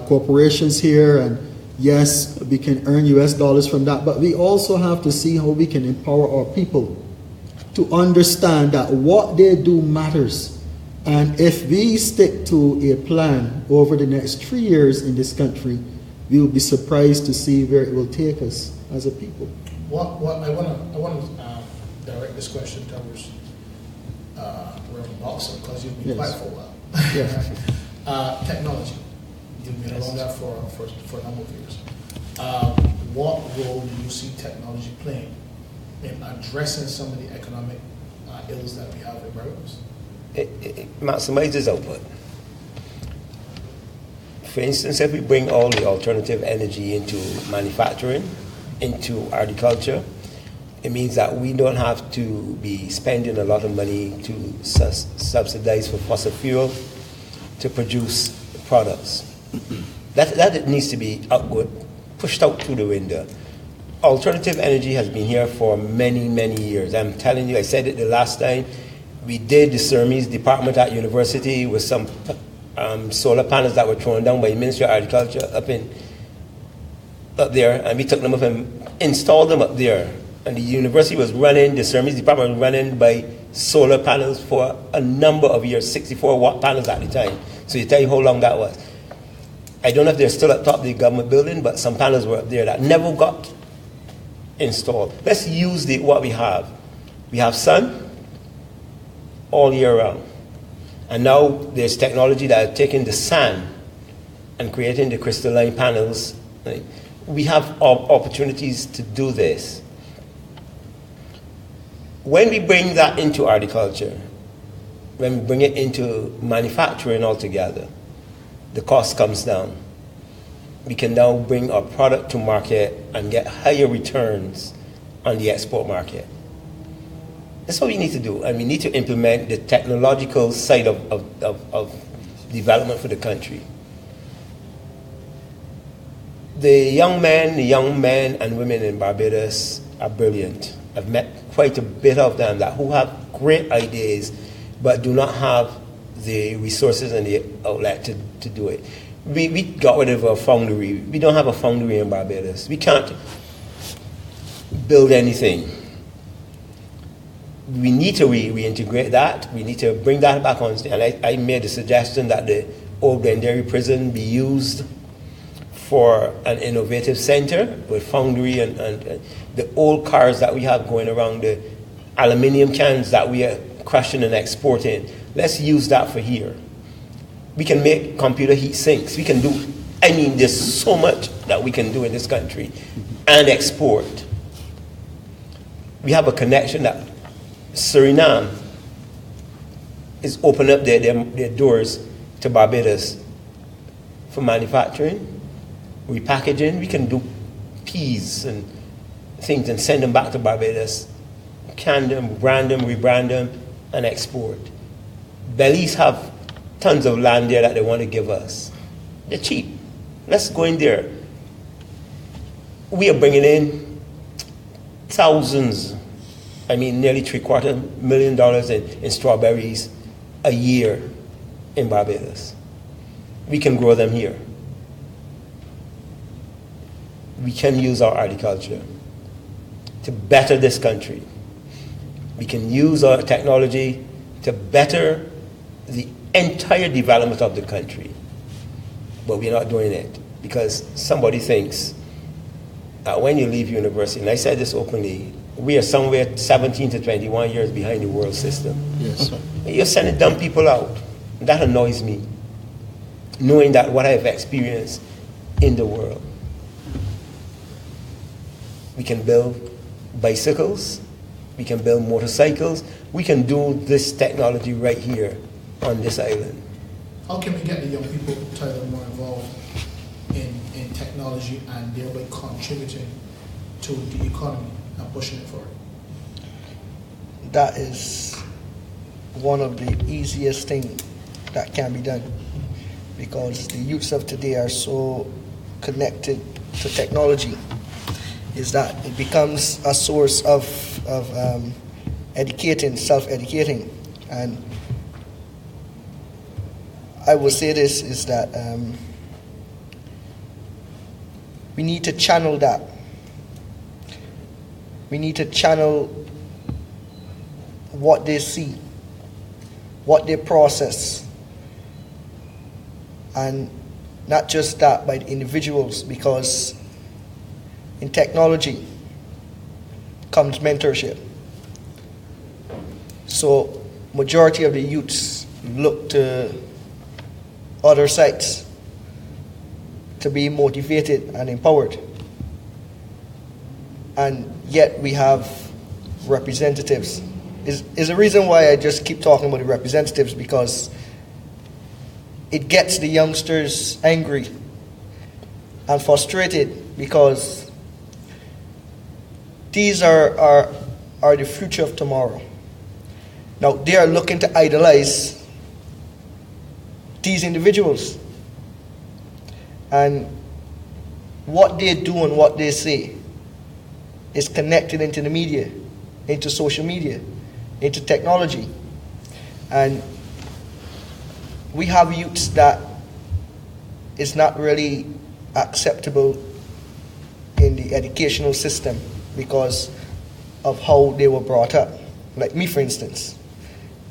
corporations here, and yes, we can earn US dollars from that, but we also have to see how we can empower our people to understand that what they do matters. And if we stick to a plan over the next 3 years in this country, we will be surprised to see where it will take us as a people. What I want to direct this question towards Reverend Boxill, because you've been quiet for a while. Yes. Technology. You've been around that for a number of years. What role do you see technology playing in addressing some of the economic ills that we have in Barbados? It maximizes output. For instance, if we bring all the alternative energy into manufacturing, into agriculture, it means that we don't have to be spending a lot of money to subsidize for fossil fuel to produce products. That needs to be pushed out through the window. Alternative energy has been here for many, many years. I'm telling you, I said it the last time. We did the Cermis department at university with some solar panels that were thrown down by the Ministry of Agriculture up there, and we took them up and installed them up there. And the university was running, the Cermis department was running by solar panels for a number of years, 64-watt panels at the time. So you tell you how long that was. I don't know if they're still up top of the government building, but some panels were up there that never got installed. Let's use what we have. We have sun all year round. And now there's technology that is taking the sand and creating the crystalline panels. Right? We have opportunities to do this. When we bring that into agriculture, when we bring it into manufacturing altogether, the cost comes down. We can now bring our product to market and get higher returns on the export market. That's what we need to do, and we need to implement the technological side of development for the country. The young men and women in Barbados are brilliant. I've met quite a bit of them who have great ideas, but do not have the resources and the outlet to do it. We got rid of a foundry. We don't have a foundry in Barbados. We can't build anything. We need to reintegrate that. We need to bring that back on. And I made the suggestion that the old Glenderry prison be used for an innovative center with foundry and the old cars that we have going around, the aluminium cans that we are crushing and exporting. Let's use that for here. We can make computer heat sinks. We can do, there's so much that we can do in this country and export. We have a connection that Suriname is opening up their doors to Barbados for manufacturing, repackaging. We can do peas and things and send them back to Barbados, can them, brand them, rebrand them, and export. Belize have tons of land there that they want to give us. They're cheap. Let's go in there. We are bringing in thousands, nearly $750,000 in strawberries a year in Barbados. We can grow them here. We can use our agriculture to better this country. We can use our technology to better the entire development of the country. But we're not doing it because somebody thinks that when you leave university, and I said this openly, we are somewhere 17 to 21 years behind the world system. Yes. You're sending dumb people out. That annoys me, knowing that what I have experienced in the world. We can build bicycles, we can build motorcycles, we can do this technology right here on this island. How can we get the young people more involved in technology and thereby contributing to the economy and pushing it forward? That is one of the easiest things that can be done, because the youths of today are so connected to technology, is that it becomes a source of educating, self-educating. And I would say this is that we need to channel that. We need to channel what they see, what they process, and not just that by the individuals, because in technology, comes mentorship. So majority of the youths look to other sites to be motivated and empowered. And yet we have representatives. Is the reason why I just keep talking about the representatives, because it gets the youngsters angry and frustrated, because these are the future of tomorrow. Now they are looking to idolize these individuals, and what they do and what they say is connected into the media, into social media, into technology. And we have youths that is not really acceptable in the educational system because of how they were brought up. Like me, for instance.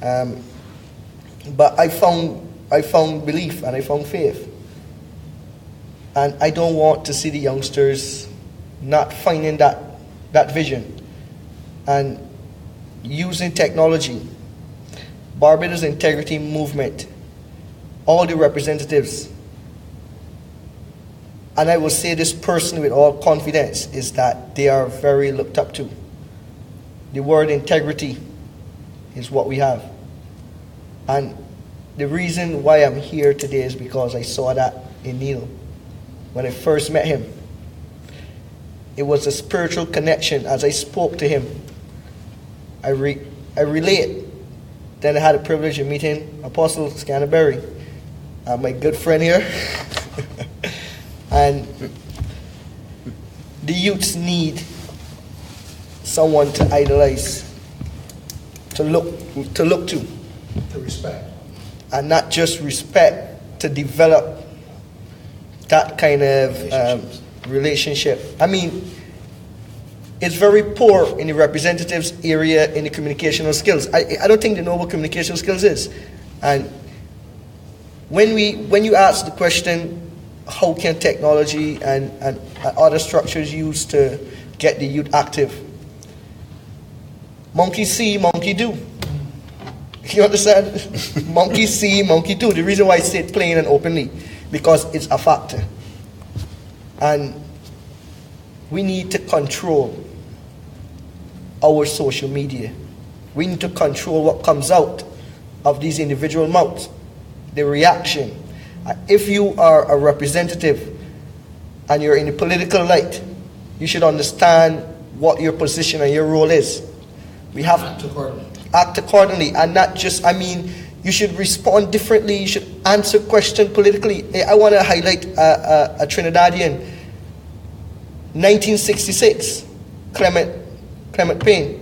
But I found belief and I found faith. And I don't want to see the youngsters not finding that vision and using technology. Barbados Integrity Movement, all the representatives, and I will say this personally with all confidence, is that they are very looked up to. The word integrity is what we have. And the reason why I'm here today is because I saw that in Neil. When I first met him, it was a spiritual connection. As I spoke to him, I relate. Then I had the privilege of meeting Apostle Scantlebury, my good friend here. And the youths need someone to idolize, to look to. To respect. And not just respect, to develop that kind of relationship. I mean, it's very poor in the representatives area in the communicational skills. I don't think they know what communication skills is. And when you ask the question, how can technology and other structures used to get the youth active? Monkey see, monkey do. You understand? Monkey see, monkey do. The reason why I say it plain and openly, because it's a factor. And we need to control our social media. We need to control what comes out of these individual mouths, the reaction. If you are a representative and you're in the political light, you should understand what your position and your role is. We have to act accordingly, and not just, you should respond differently, you should answer questions politically. I want to highlight a Trinidadian, 1966, Clement Payne,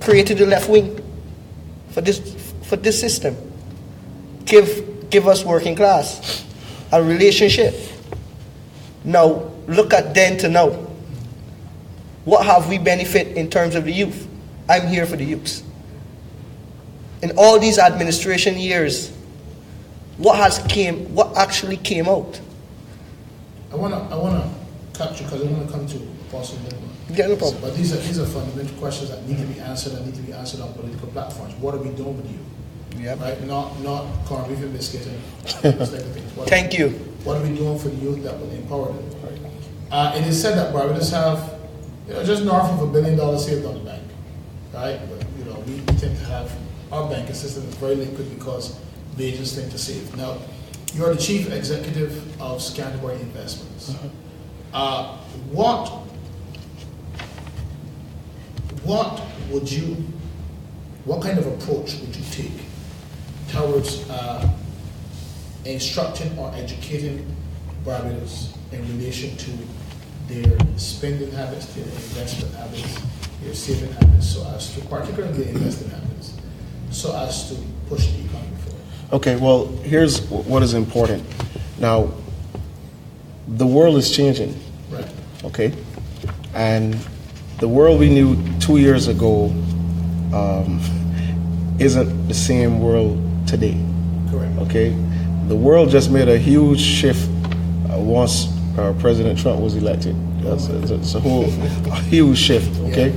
created the left wing for this system. Give us working class, a relationship. Now, look at then to now. What have we benefit in terms of the youth? I'm here for the youths. In all these administration years, what actually came out? I wanna cut you because I want to come to Apostle David. Yeah, no problem. But these are fundamental questions that need to be answered and need to be answered on political platforms. What are we doing with you? Yeah. Right? Not corn beef and biscuit and those type of things. Thank you. What are we doing for the youth that will empower them? It is said that Barbados have just north of $1 billion saved on the bank. Right? But we tend to have our banking system is very liquid because they just tend to save. Now, you're the chief executive of Scantlebury Investments. What kind of approach would you take towards instructing or educating Barbados in relation to their spending habits, their investment habits, their saving habits, so as to, particularly their investing habits, so as to push the economy forward? Okay, well, here's what is important. Now, the world is changing. Right. Okay? And the world we knew 2 years ago isn't the same world today. Correct. Okay? The world just made a huge shift once President Trump was elected. It's a huge shift. Okay? Okay.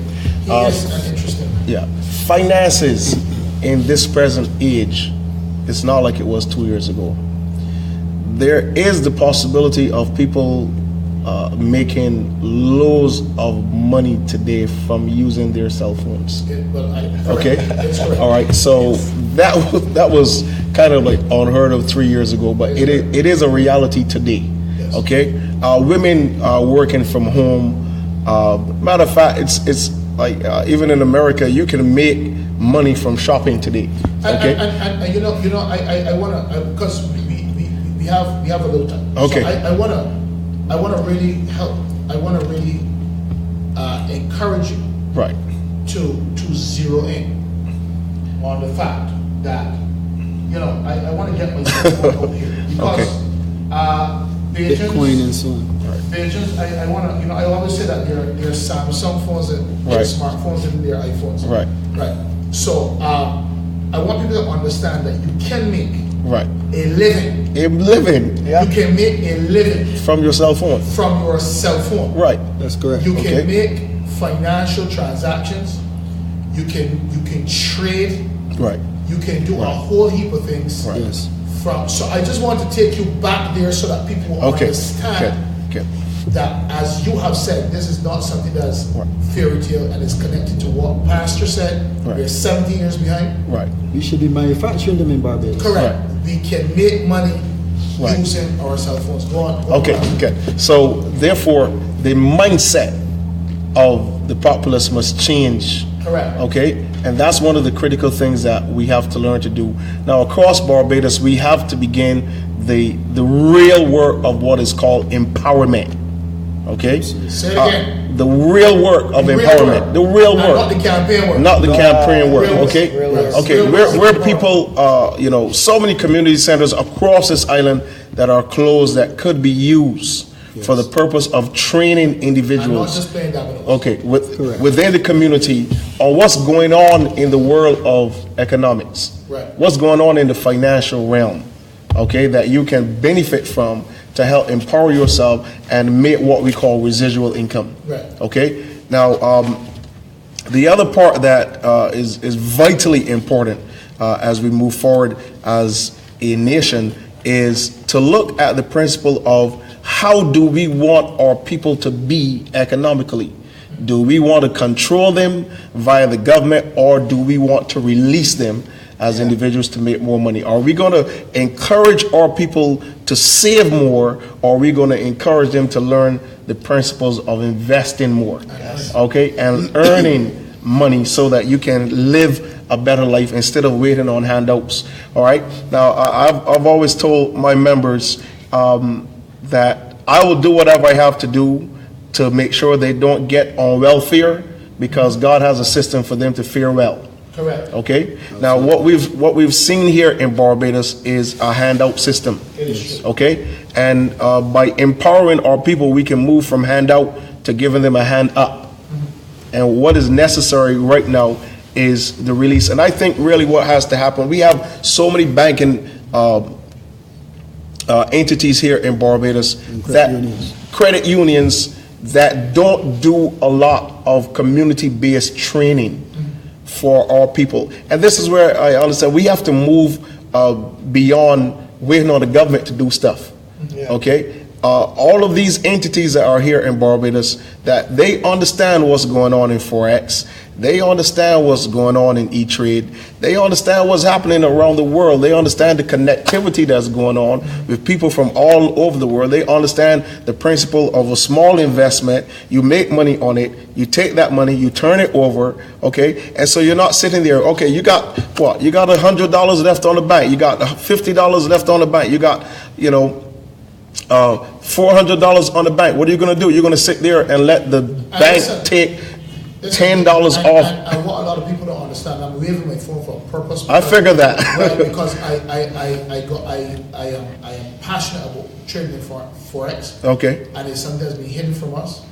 He is an interesting man. Yeah. Finances in this present age, it's not like it was 2 years ago. There is the possibility of people making loads of money today from using their cell phones. Okay. All right. So that was kind of like unheard of 3 years ago, but it is a reality today. Yes. Okay. Women are working from home. Matter of fact, it's like even in America, you can make money from shopping today. Okay. And you know, I wanna because we have a little time. Okay. So I wanna really help. I wanna really encourage you. Right. To zero in on the fact that I want to get myself out here because Bitcoin and so on. I want to I always say that there are Samsung phones and smartphones and there are iPhones. Right. So I want people to understand that you can make a living. Yeah. You can make a living from your cell phone. From your cell phone. Right. That's correct. You can make financial transactions. You can trade. Right. You can do a whole heap of things. Right. Yes. So I just want to take you back there so that people will understand that, as you have said, this is not something that's fairy tale and it's connected to what Pastor said. We're 17 years behind. Right. We should be manufacturing them in Barbados. Correct. We can make money using our cell phones. Go on. Okay. So therefore, the mindset of the populace must change. Correct. Okay. And that's one of the critical things that we have to learn to do. Now, across Barbados, we have to begin the real work of what is called empowerment. Okay? Say it again. The real work of empowerment. The real work. Not the campaign work. Not the campaign work. Real Okay? work. Okay. Where people, so many community centers across this island that are closed that could be used for the purpose of training individuals. And not just playing dominoes. Okay, within the community on what's going on in the world of economics. Right. What's going on in the financial realm, okay, that you can benefit from to help empower yourself and make what we call residual income. Right. Okay. Now, the other part that is vitally important as we move forward as a nation is to look at the principle of how do we want our people to be economically? Do we want to control them via the government, or do we want to release them as individuals to make more money? Are we going to encourage our people to save more, or are we going to encourage them to learn the principles of investing more? Okay, and earning money so that you can live a better life instead of waiting on handouts. All right. Now, I've always told my members that I will do whatever I have to do to make sure they don't get on welfare, because God has a system for them to fare well. Correct. Okay. Now, what we've seen here in Barbados is a handout system. It is true. Okay, and by empowering our people, we can move from handout to giving them a hand up. And what is necessary right now is the release. And I think really what has to happen, we have so many banking entities here in Barbados, credit unions that don't do a lot of community-based training for our people. And this is where I understand we have to move beyond waiting on the government to do stuff. Okay? All of these entities that are here in Barbados, that they understand what's going on in Forex, they understand what's going on in E-Trade, they understand what's happening around the world, they understand the connectivity that's going on with people from all over the world, they understand the principle of a small investment, you make money on it, you take that money, you turn it over, okay, and so you're not sitting there, okay, you got what, you got $100 left on the bank, you got $50 left on the bank, you got, $400 on the bank. What are you going to do? You're going to sit there and let the bank take $10 off. And what a lot of people don't understand, I'm waving my phone for a purpose. I figured that. Right, because I am passionate about trading for Forex. Okay. And it's something that's been hidden from us.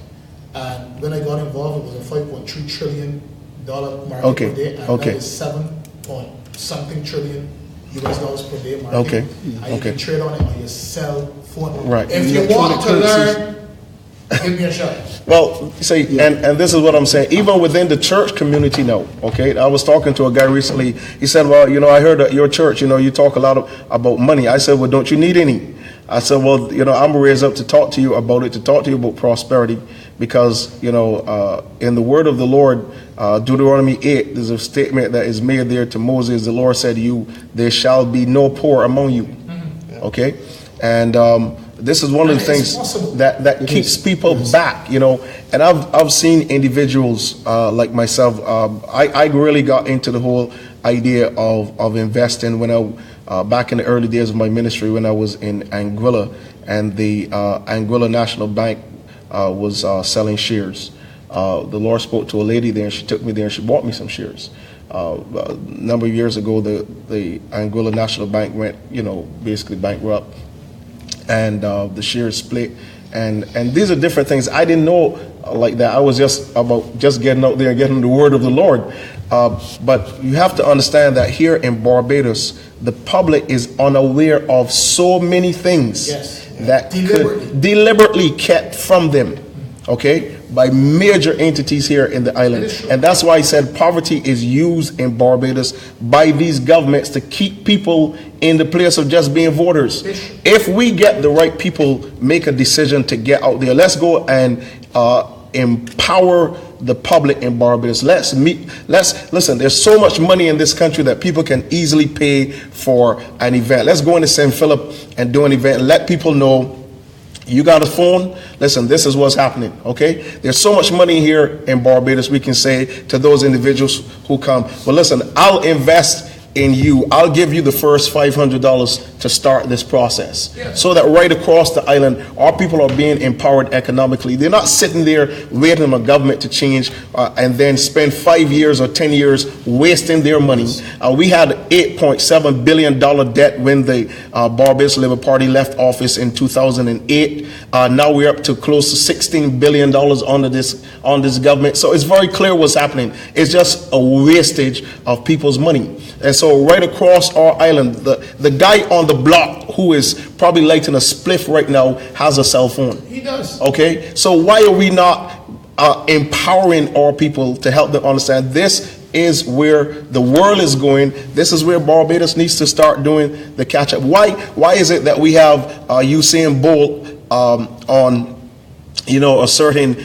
And when I got involved, it was a $5.3 trillion market per day. And that is 7 point something trillion US dollars per day market. Okay. And you can trade on it on your cell phone. Right. If you want to learn Give me a shot. Well, see, and this is what I'm saying. Even within the church community now, okay? I was talking to a guy recently. He said, well, I heard at your church, you talk a lot about money. I said, well, don't you need any? I said, well, I'm raised up to talk to you about it, to talk to you about prosperity, because, in the word of the Lord, Deuteronomy 8, there's a statement that is made there to Moses. The Lord said to you, there shall be no poor among you. Okay? And this is one of the things that keeps people back, And I've seen individuals like myself. I really got into the whole idea of investing when I back in the early days of my ministry, when I was in Anguilla, and the Anguilla National Bank was selling shares. The Lord spoke to a lady there, and she took me there and she bought me some shares. A number of years ago, the Anguilla National Bank went, basically bankrupt, and the shares split. And these are different things. I didn't know like that. I was just getting out there and getting the word of the Lord. But you have to understand that here in Barbados, the public is unaware of so many things that could deliberately kept from them, okay, by major entities here in the island. And that's why I said poverty is used in Barbados by these governments to keep people in the place of just being voters. If we get the right people, make a decision to get out there, let's go and empower the public in Barbados. Listen, there's so much money in this country that people can easily pay for an event. Let's go into St. Philip and do an event and let people know, you got a phone? Listen, this is what's happening, okay? There's so much money here in Barbados, we can say to those individuals who come, well, listen, I'll invest in you. I'll give you the first $500 to start this process. So that right across the island, our people are being empowered economically. They're not sitting there waiting on government to change and then spend 5 years or 10 years wasting their money. We had $8.7 billion debt when the Barbados Labour Party left office in 2008. Now we're up to close to $16 billion on this government. So it's very clear what's happening. It's just a wastage of people's money. And so right across our island, the guy on the block who is probably lighting a spliff right now has a cell phone. He does. Okay? So why are we not empowering our people to help them understand this is where the world is going? This is where Barbados needs to start doing the catch-up. Why is it that we have Usain Bolt on a certain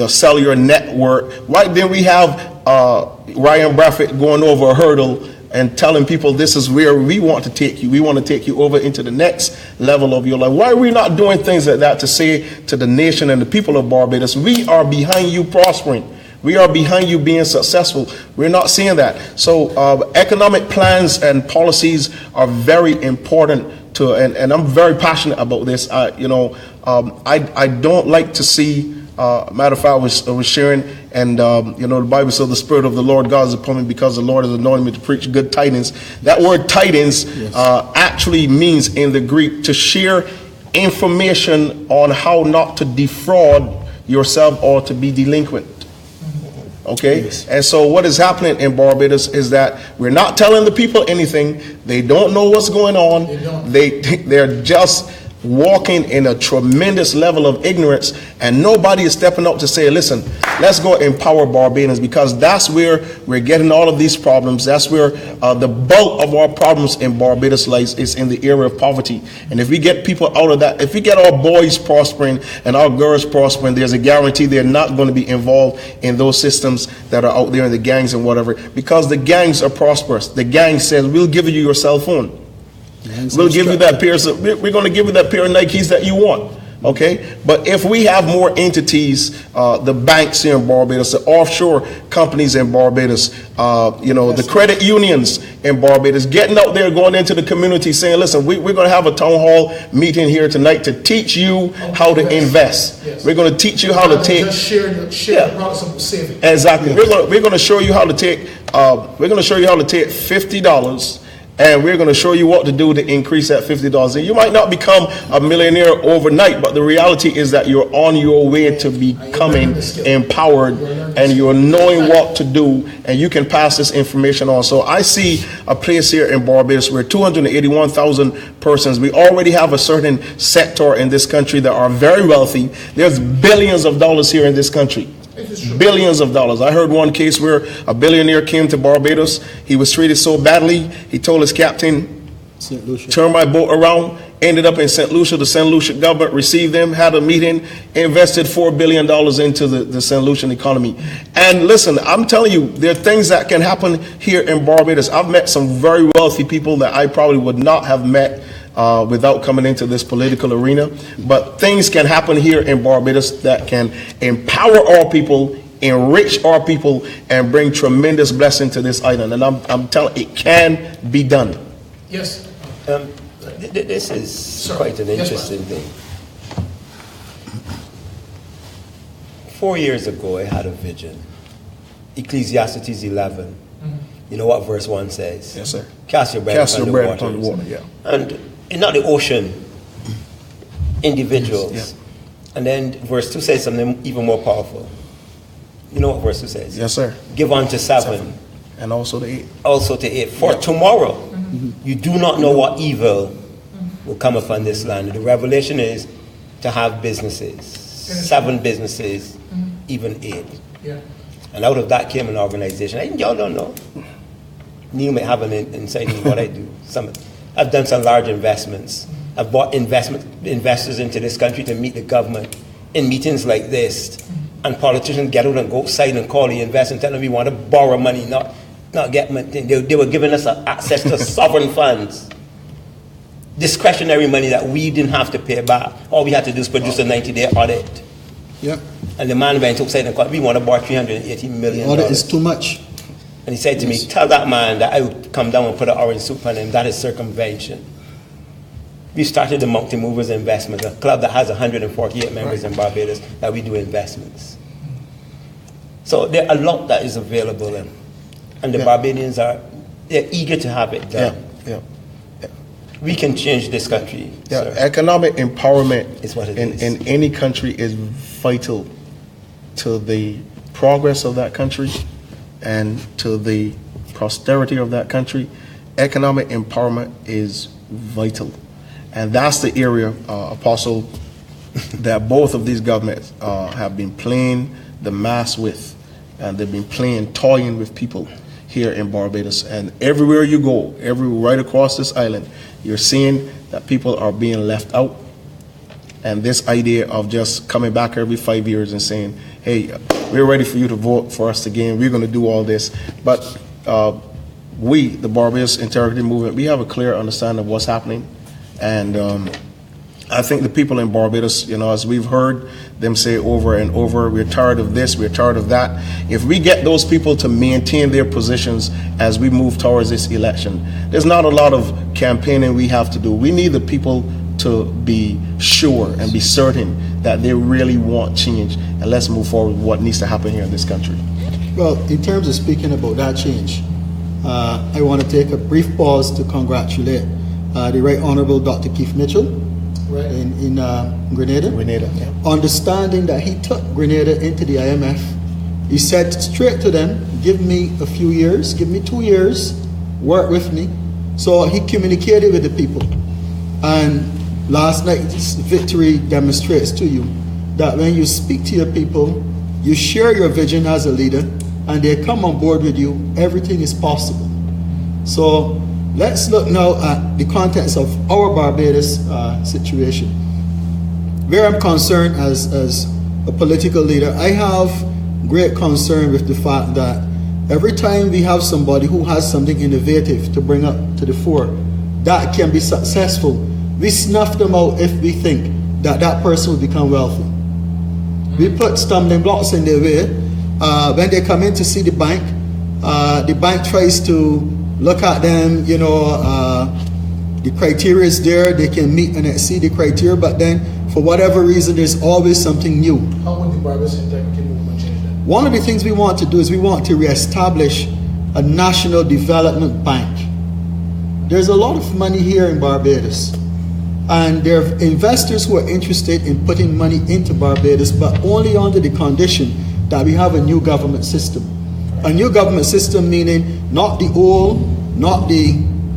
cellular network? Why didn't we have Ryan Braffett going over a hurdle and telling people this is where we want to take you? We want to take you over into the next level of your life. Why are we not doing things like that to say to the nation and the people of Barbados, we are behind you prospering. We are behind you being successful. We're not seeing that. So economic plans and policies are very important to, and I'm very passionate about this. I don't like to see, matter of fact, I was sharing, and the Bible says the Spirit of the Lord God is upon me because the Lord has anointed me to preach good tidings. That word tidings actually means in the Greek to share information on how not to defraud yourself or to be delinquent. Okay, and so what is happening in Barbados is that we're not telling the people anything. They don't know what's going on. They're just walking in a tremendous level of ignorance, and nobody is stepping up to say, listen, let's go empower Barbadians, because that's where we're getting all of these problems. That's where the bulk of our problems in Barbados lies, is in the area of poverty. And if we get people out of that, if we get our boys prospering and our girls prospering, there's a guarantee they're not going to be involved in those systems that are out there in the gangs and whatever, because the gangs are prosperous. The gang says, we'll give you your cell phone. We'll give you that pair. We're going to give you that pair of Nikes that you want. Okay, but if we have more entities, the banks here in Barbados, the offshore companies in Barbados, the credit unions in Barbados, getting out there, going into the community, saying, "Listen, we're going to have a town hall meeting here tonight to teach you how to invest. Yes. We're going to teach you how to take just share the products of saving." Exactly. We're going to show you how to take. We're going to show you how to take $50. and we're going to show you what to do to increase that $50. And you might not become a millionaire overnight, but the reality is that you're on your way to becoming empowered, and you're knowing what to do, and you can pass this information on. So I see a place here in Barbados where 281,000 persons, we already have a certain sector in this country that are very wealthy. There's billions of dollars here in this country. Billions of dollars. I heard one case where a billionaire came to Barbados. He was treated so badly, he told his captain, turn my boat around. Ended up in St. Lucia. The St. Lucia government received him, had a meeting, invested $4 billion into the St. Lucian economy. And listen, I'm telling you, there are things that can happen here in Barbados. I've met some very wealthy people that I probably would not have met without coming into this political arena. But things can happen here in Barbados that can empower our people, enrich our people, and bring tremendous blessing to this island. And I'm telling you, it can be done. Yes. This is quite an interesting thing. 4 years ago, I had a vision. Ecclesiastes 11. You know what verse 1 says? Yes, sir. Cast your bread upon the water. Yeah. And not the ocean, individuals. Yes, yeah. And then verse 2 says something even more powerful. You know what verse 2 says? Yes, sir. Give unto 7. And also to 8. Also to 8. For tomorrow, you do not know what evil will come upon this land. The revelation is to have businesses, 7 businesses, even 8. Yeah. And out of that came an organization. Y'all don't know. Neil may have an insight into what I do. I've done some large investments. I've brought investors into this country to meet the government in meetings like this. And politicians get out and go outside and call the investors and tell them we want to borrow money, not get money. They were giving us access to sovereign funds. Discretionary money that we didn't have to pay back. All we had to do is produce a 90-day audit. Yep. And the man went outside and called, we want to borrow $380 million. The audit is too much. And he said to me, tell that man that I would come down and put an orange soup on him. That is circumvention. We started the Mountain Movers Investment, a club that has 148 members in Barbados, that we do investments. So there are a lot that is available, and the Barbadians they're eager to have it done. Yeah. We can change this country. Yeah, economic empowerment is what it is. In any country is vital to the progress of that country and to the prosperity of that country. Economic empowerment is vital. And that's the area, Apostle, that both of these governments have been playing the mass with. And they've been toying with people here in Barbados. And everywhere you go, right across this island, you're seeing that people are being left out. And this idea of just coming back every 5 years and saying, hey, we're ready for you to vote for us again, we're going to do all this. But we, the Barbados Integrity Movement, we have a clear understanding of what's happening. And I think the people in Barbados, as we've heard them say over and over, we're tired of this, we're tired of that. If we get those people to maintain their positions as we move towards this election, there's not a lot of campaigning we have to do. We need the people to be sure and be certain that they really want change. And let's move forward with what needs to happen here in this country. Well, in terms of speaking about that change, I want to take a brief pause to congratulate the Right Honorable Dr. Keith Mitchell in Grenada. Yeah. Understanding that he took Grenada into the IMF, he said straight to them, give me a few years, give me 2 years, work with me. So he communicated with the people. And last night's victory demonstrates to you that when you speak to your people, you share your vision as a leader, and they come on board with you, everything is possible. So let's look now at the context of our Barbados situation. Where I'm concerned as a political leader, I have great concern with the fact that every time we have somebody who has something innovative to bring up to the fore that can be successful, we snuff them out if we think that that person will become wealthy. We put stumbling blocks in their way. When they come in to see the bank tries to look at them, the criteria is there, they can meet and exceed the criteria, but then for whatever reason, there's always something new. How would the Barbados Integrity Movement change that? One of the things we want to do is we want to reestablish a national development bank. there's a lot of money here in Barbados. And there are investors who are interested in putting money into Barbados, but only under the condition that we have a new government system. A new government system meaning not the old, not the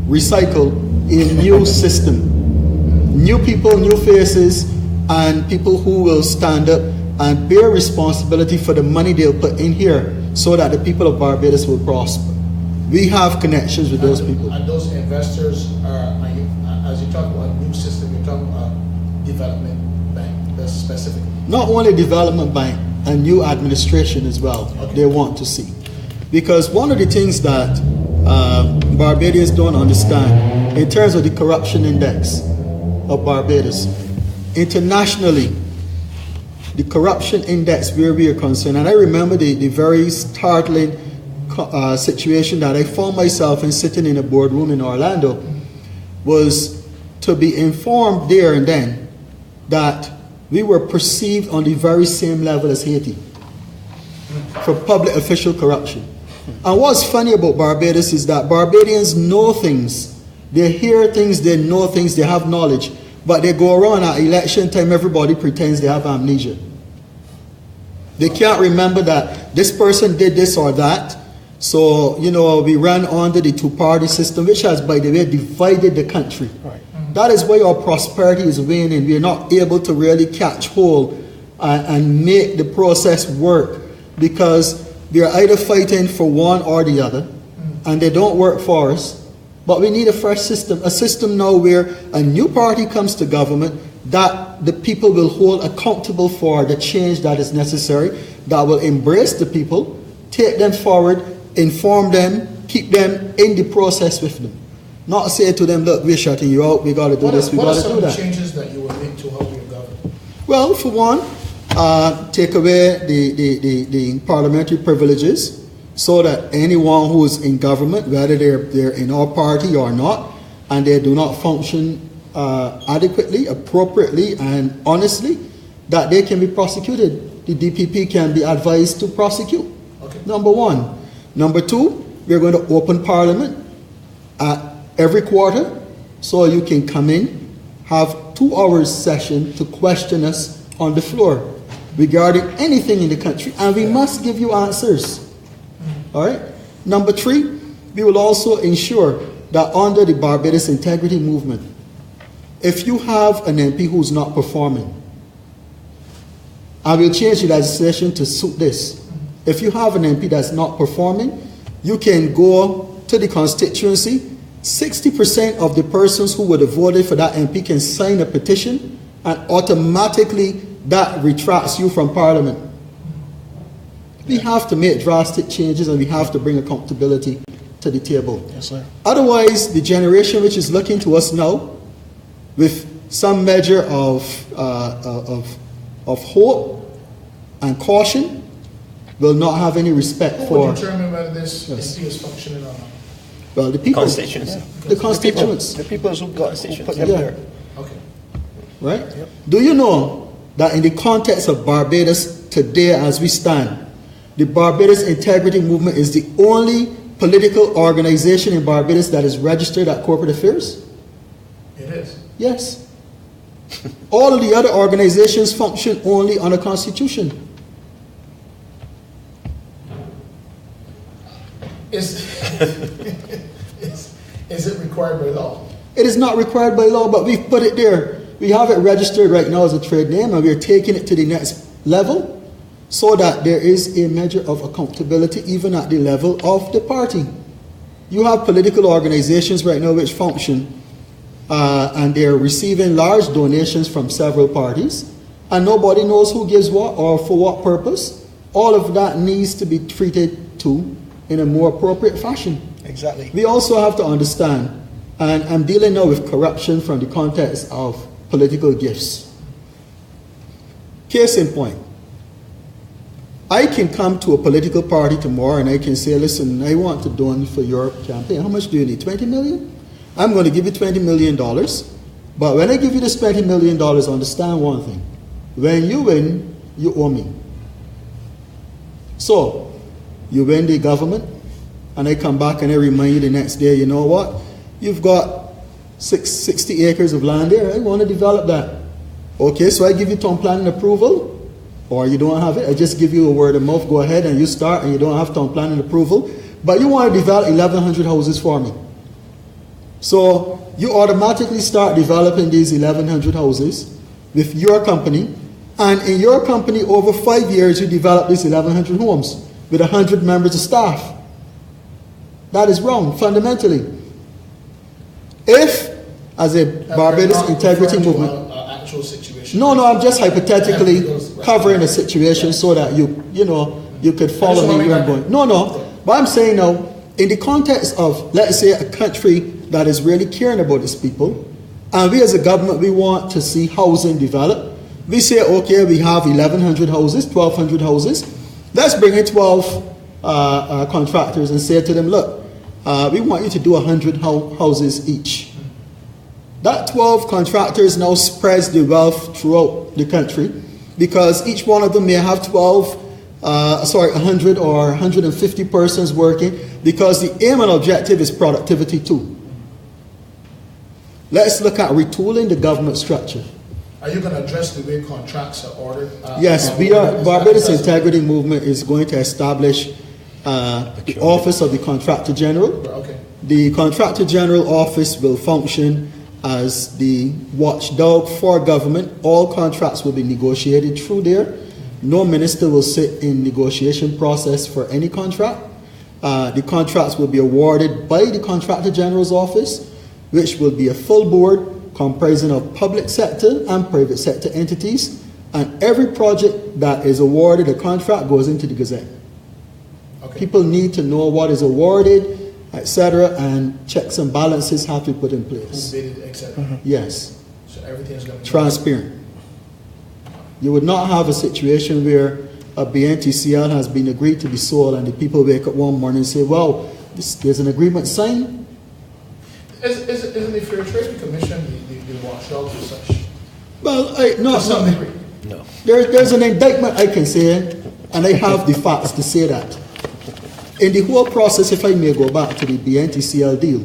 recycled, a new system. New people, new faces, and people who will stand up and bear responsibility for the money they'll put in here so that the people of Barbados will prosper. We have connections with those people. And those investors are, as you talk about a new system, you're talking about development bank, that's specific. Not only development bank, a new administration as well, they want to see. Because one of the things that Barbadians don't understand in terms of the corruption index of Barbados, internationally, the corruption index where we are concerned, and I remember the very startling situation that I found myself in sitting in a boardroom in Orlando, was to be informed there and then that we were perceived on the very same level as Haiti for public official corruption. And what's funny about Barbados is that Barbadians know things, they hear things, they know things, they have knowledge, but they go around at election time, everybody pretends they have amnesia. They can't remember that this person did this or that. So, you know, we ran under the two-party system, which has, by the way, divided the country. Right. That is why our prosperity is waning. We are not able to really catch hold and make the process work, because we are either fighting for one or the other, and they don't work for us. But we need a fresh system, a system now where a new party comes to government that the people will hold accountable for the change that is necessary, that will embrace the people, take them forward, inform them, keep them in the process with them. Not say to them, look, we're shutting you out, we got to do this, we got to do that. What are some changes that you will make to how you govern? Well, for one, take away the parliamentary privileges so that anyone who is in government, whether they're in our party or not, and they do not function adequately, appropriately, and honestly, that they can be prosecuted. The DPP can be advised to prosecute. Okay. Number one. Number two, we're going to open Parliament every quarter, so you can come in, have 2 hours session to question us on the floor regarding anything in the country, and we must give you answers. All right. Number three, we will also ensure that under the Barbados Integrity Movement, if you have an MP who's not performing, I will change the legislation to suit this. If you have an MP that's not performing, you can go to the constituency. 60% of the persons who would have voted for that MP can sign a petition, and automatically that retracts you from Parliament. We have to make drastic changes, and we have to bring accountability to the table. Yes, sir. Otherwise, the generation which is looking to us now with some measure of hope and caution will not have any respect for. Who will determine whether this MP is functioning or not? Well, the people. Constituents. The constituents. The people who put them there. Okay. Right? Yep. Do you know that in the context of Barbados today as we stand, the Barbados Integrity Movement is the only political organization in Barbados that is registered at Corporate Affairs? It is. Yes. All of the other organizations function only on a constitution. Is it required by law? It is not required by law, but we've put it there. We have it registered right now as a trade name, and we're taking it to the next level so that there is a measure of accountability even at the level of the party. You have political organizations right now which function and they're receiving large donations from several parties, and nobody knows who gives what or for what purpose. All of that needs to be treated to in a more appropriate fashion. Exactly. We also have to understand, and I'm dealing now with corruption from the context of political gifts. Case in point, I can come to a political party tomorrow and I can say, listen, I want to donate for your campaign. How much do you need? 20 million? I'm going to give you $20 million. But when I give you this $20 million, understand one thing. When you win, you owe me. So, you win the government, and I come back and I remind you the next day, you know what? You've got 60 acres of land there. I want to develop that. Okay, so I give you town planning approval, or you don't have it. I just give you a word of mouth. Go ahead and you start, and you don't have town planning approval. But you want to develop 1,100 houses for me. So you automatically start developing these 1,100 houses with your company. And in your company, over 5 years, you develop these 1,100 homes with 100 members of staff. That is wrong, fundamentally. If, as a Barbados integrity movement, actual situation. No, I'm just hypothetically covering a situation so that you could follow me where I'm going. No. But I'm saying now, in the context of, let's say, a country that is really caring about its people, and we as a government, we want to see housing develop. We say, okay, we have 1,100 houses, 1,200 houses. Let's bring in 12 contractors and say to them, look, we want you to do 100 houses each. That 12 contractors now spreads the wealth throughout the country, because each one of them may have 100 or 150 persons working, because the aim and objective is productivity too. Let's look at retooling the government structure. Are you going to address the way contracts are ordered? Yes, Barbados Integrity Movement is going to establish the Office of the Contractor General. Okay. The Contractor General Office will function as the watchdog for government. All contracts will be negotiated through there. No minister will sit in negotiation process for any contract. The contracts will be awarded by the Contractor General's office, which will be a full board comprising of public sector and private sector entities. And every project that is awarded a contract goes into the Gazette. Okay. People need to know what is awarded, etc., and checks and balances have to be put in place. Who bid it, etc. Yes. So everything is going to be transparent. You would not have a situation where a BNTCL has been agreed to be sold and the people wake up one morning and say, well, there's an agreement signed. Isn't the Fair Trade Commission the watchdog as such? Well, to some degree. No. There's an indictment I can say, and I have the facts to say that. In the whole process, if I may go back to the BNTCL deal,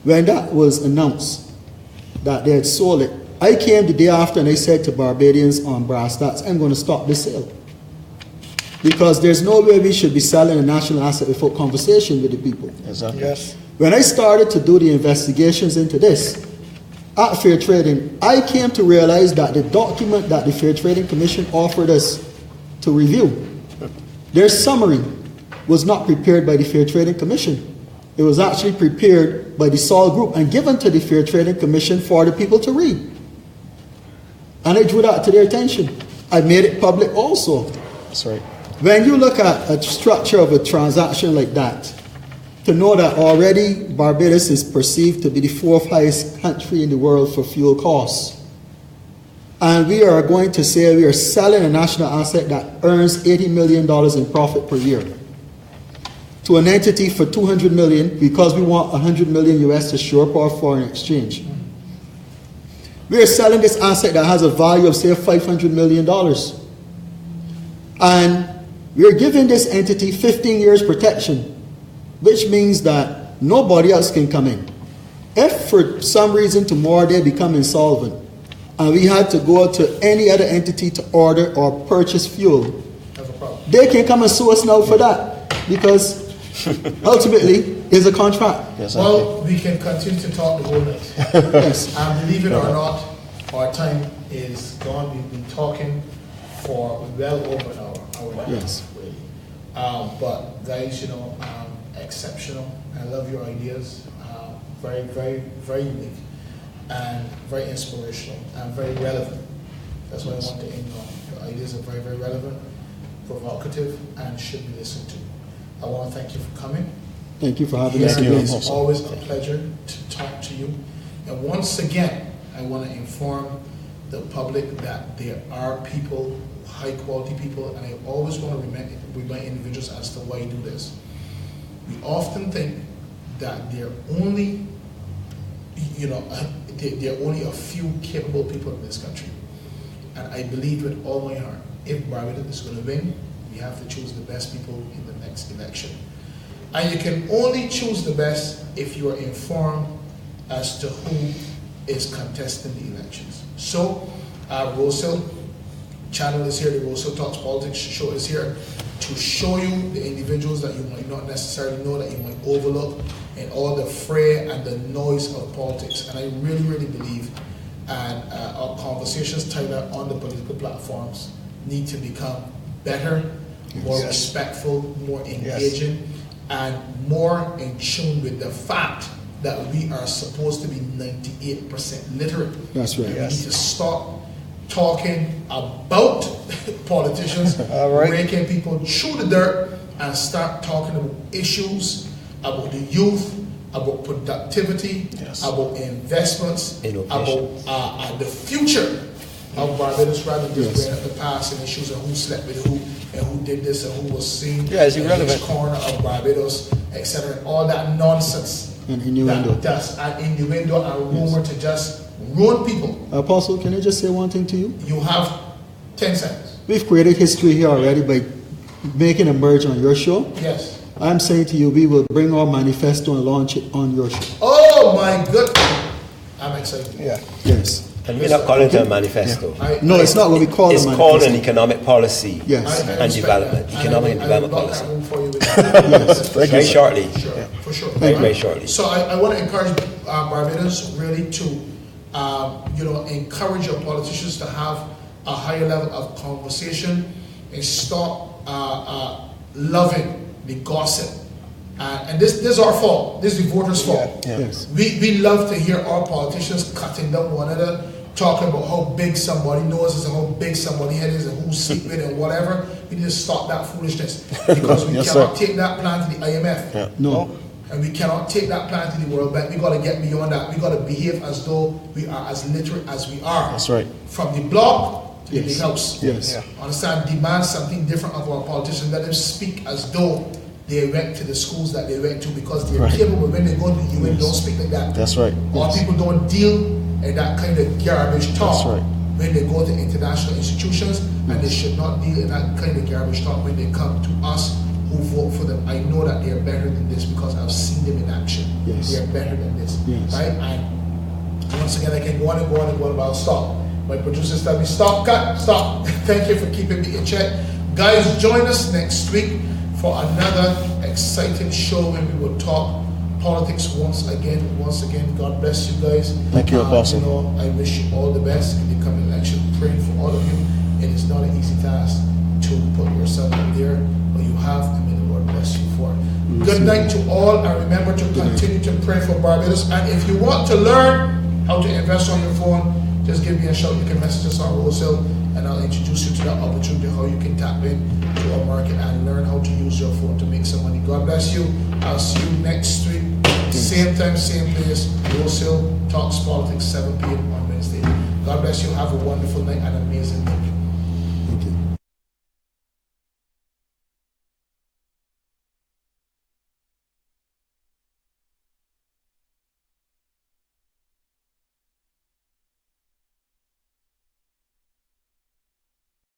when that was announced that they had sold it, I came the day after and I said to Barbadians on brass tacks, I'm going to stop the sale. Because there's no way we should be selling a national asset without conversation with the people. Exactly. Yes. When I started to do the investigations into this, at Fair Trading, I came to realize that the document that the Fair Trading Commission offered us to review, their summary was not prepared by the Fair Trading Commission. It was actually prepared by the Sol Group and given to the Fair Trading Commission for the people to read. And I drew that to their attention. I made it public also. That's right. When you look at a structure of a transaction like that, to know that already Barbados is perceived to be the 4th highest country in the world for fuel costs. And we are going to say we are selling a national asset that earns $80 million in profit per year to an entity for $200 million because we want $100 million US to shore up our foreign exchange. We are selling this asset that has a value of, say, $500 million. And we are giving this entity 15 years protection, which means that nobody else can come in. If for some reason tomorrow they become insolvent and we had to go to any other entity to order or purchase fuel, they can come and sue us now for that, because ultimately it's a contract. Yes, well, we can continue to talk the whole night. Yes. And believe it or not, our time is gone. We've been talking for well over an hour. Yes. Really. But guys, exceptional. I love your ideas. Very, very, very unique and very inspirational and very relevant. That's what I want to end on. Your ideas are very, very relevant, provocative, and should be listened to. I want to thank you for coming. Thank you for having us. It's always a pleasure to talk to you. And once again, I want to inform the public that there are people, high quality people, and I always want to remind individuals as to why you do this. We often think that there are only, there are only a few capable people in this country. And I believe with all my heart, if Barbados is going to win, we have to choose the best people in the next election. And you can only choose the best if you are informed as to who is contesting the elections. So, Rosehill channel is here, the Rosehill Talks Politics show is here to show you the individuals that you might not necessarily know, that you might overlook, and all the fray and the noise of politics. And I really, really believe our conversations, Tyler, on the political platforms need to become better, more respectful, more engaging, and more in tune with the fact that we are supposed to be 98% literate. That's right. We need to stop talking about politicians, raking people through the dirt, and start talking about issues, about the youth, about productivity, about investments, about the future of Barbados, rather than just bringing up the past and issues of who slept with who and who did this and who was seen in each corner of Barbados, etc. All that nonsense. And innuendo. And innuendo and rumor to just ruin people. Apostle, can I just say one thing to you? You have 10 seconds. We've created history here already by making a merge on your show. Yes. I'm saying to you, we will bring our manifesto and launch it on your show. Oh my goodness. I'm excited. Yes. And we're not calling it a manifesto. No, it's not what we call it. It's called an economic policy and development. That. Economic and development policy. Very shortly. For sure. Very shortly. So I want to encourage Barbados really to encourage your politicians to have a higher level of conversation and stop loving the gossip. And this is our fault. This is the voters' fault. Yes. We love to hear our politicians cutting down one another, talking about how big somebody knows is and how big somebody head is and who's sleeping and whatever. We need to stop that foolishness, because we cannot take that plan to the IMF. No. And we cannot take that plan to the World Bank. We got to get beyond that. We got to behave as though we are as literate as we are. That's right. From the block to the big house. Yes. Understand? Demand something different of our politicians. Let them speak as though they went to the schools that they went to, because they're capable. When they go to the UN, don't speak like that. That's right. Our people don't deal in that kind of garbage talk. That's right. When they go to international institutions, and they should not deal in that kind of garbage talk when they come to us who vote for them. I know that they are better than this because I've seen them in action. Yes. They are better than this. Yes. Right? And once again, I can go on and go on and go on, but I'll stop. My producers tell me, stop, cut, stop. Thank you for keeping me in check. Guys, join us next week for another exciting show when we will talk politics once again. God bless you guys. Thank you, Apostle. I wish you all the best in the coming election. Praying for all of you. It is not an easy task to put yourself in there, but you have, and may the Lord bless you for it. Good night to all, and remember to continue to pray for Barbados. And if you want to learn how to invest on your phone, just give me a shout. You can message us on Rosehill, and I'll introduce you to that opportunity, how you can tap in to our market and learn how to use your phone to make some money. God bless you. I'll see you next week, same time, same place. Rosehill Talks Politics, 7 p.m. on Wednesday. God bless you. Have a wonderful night and amazing day.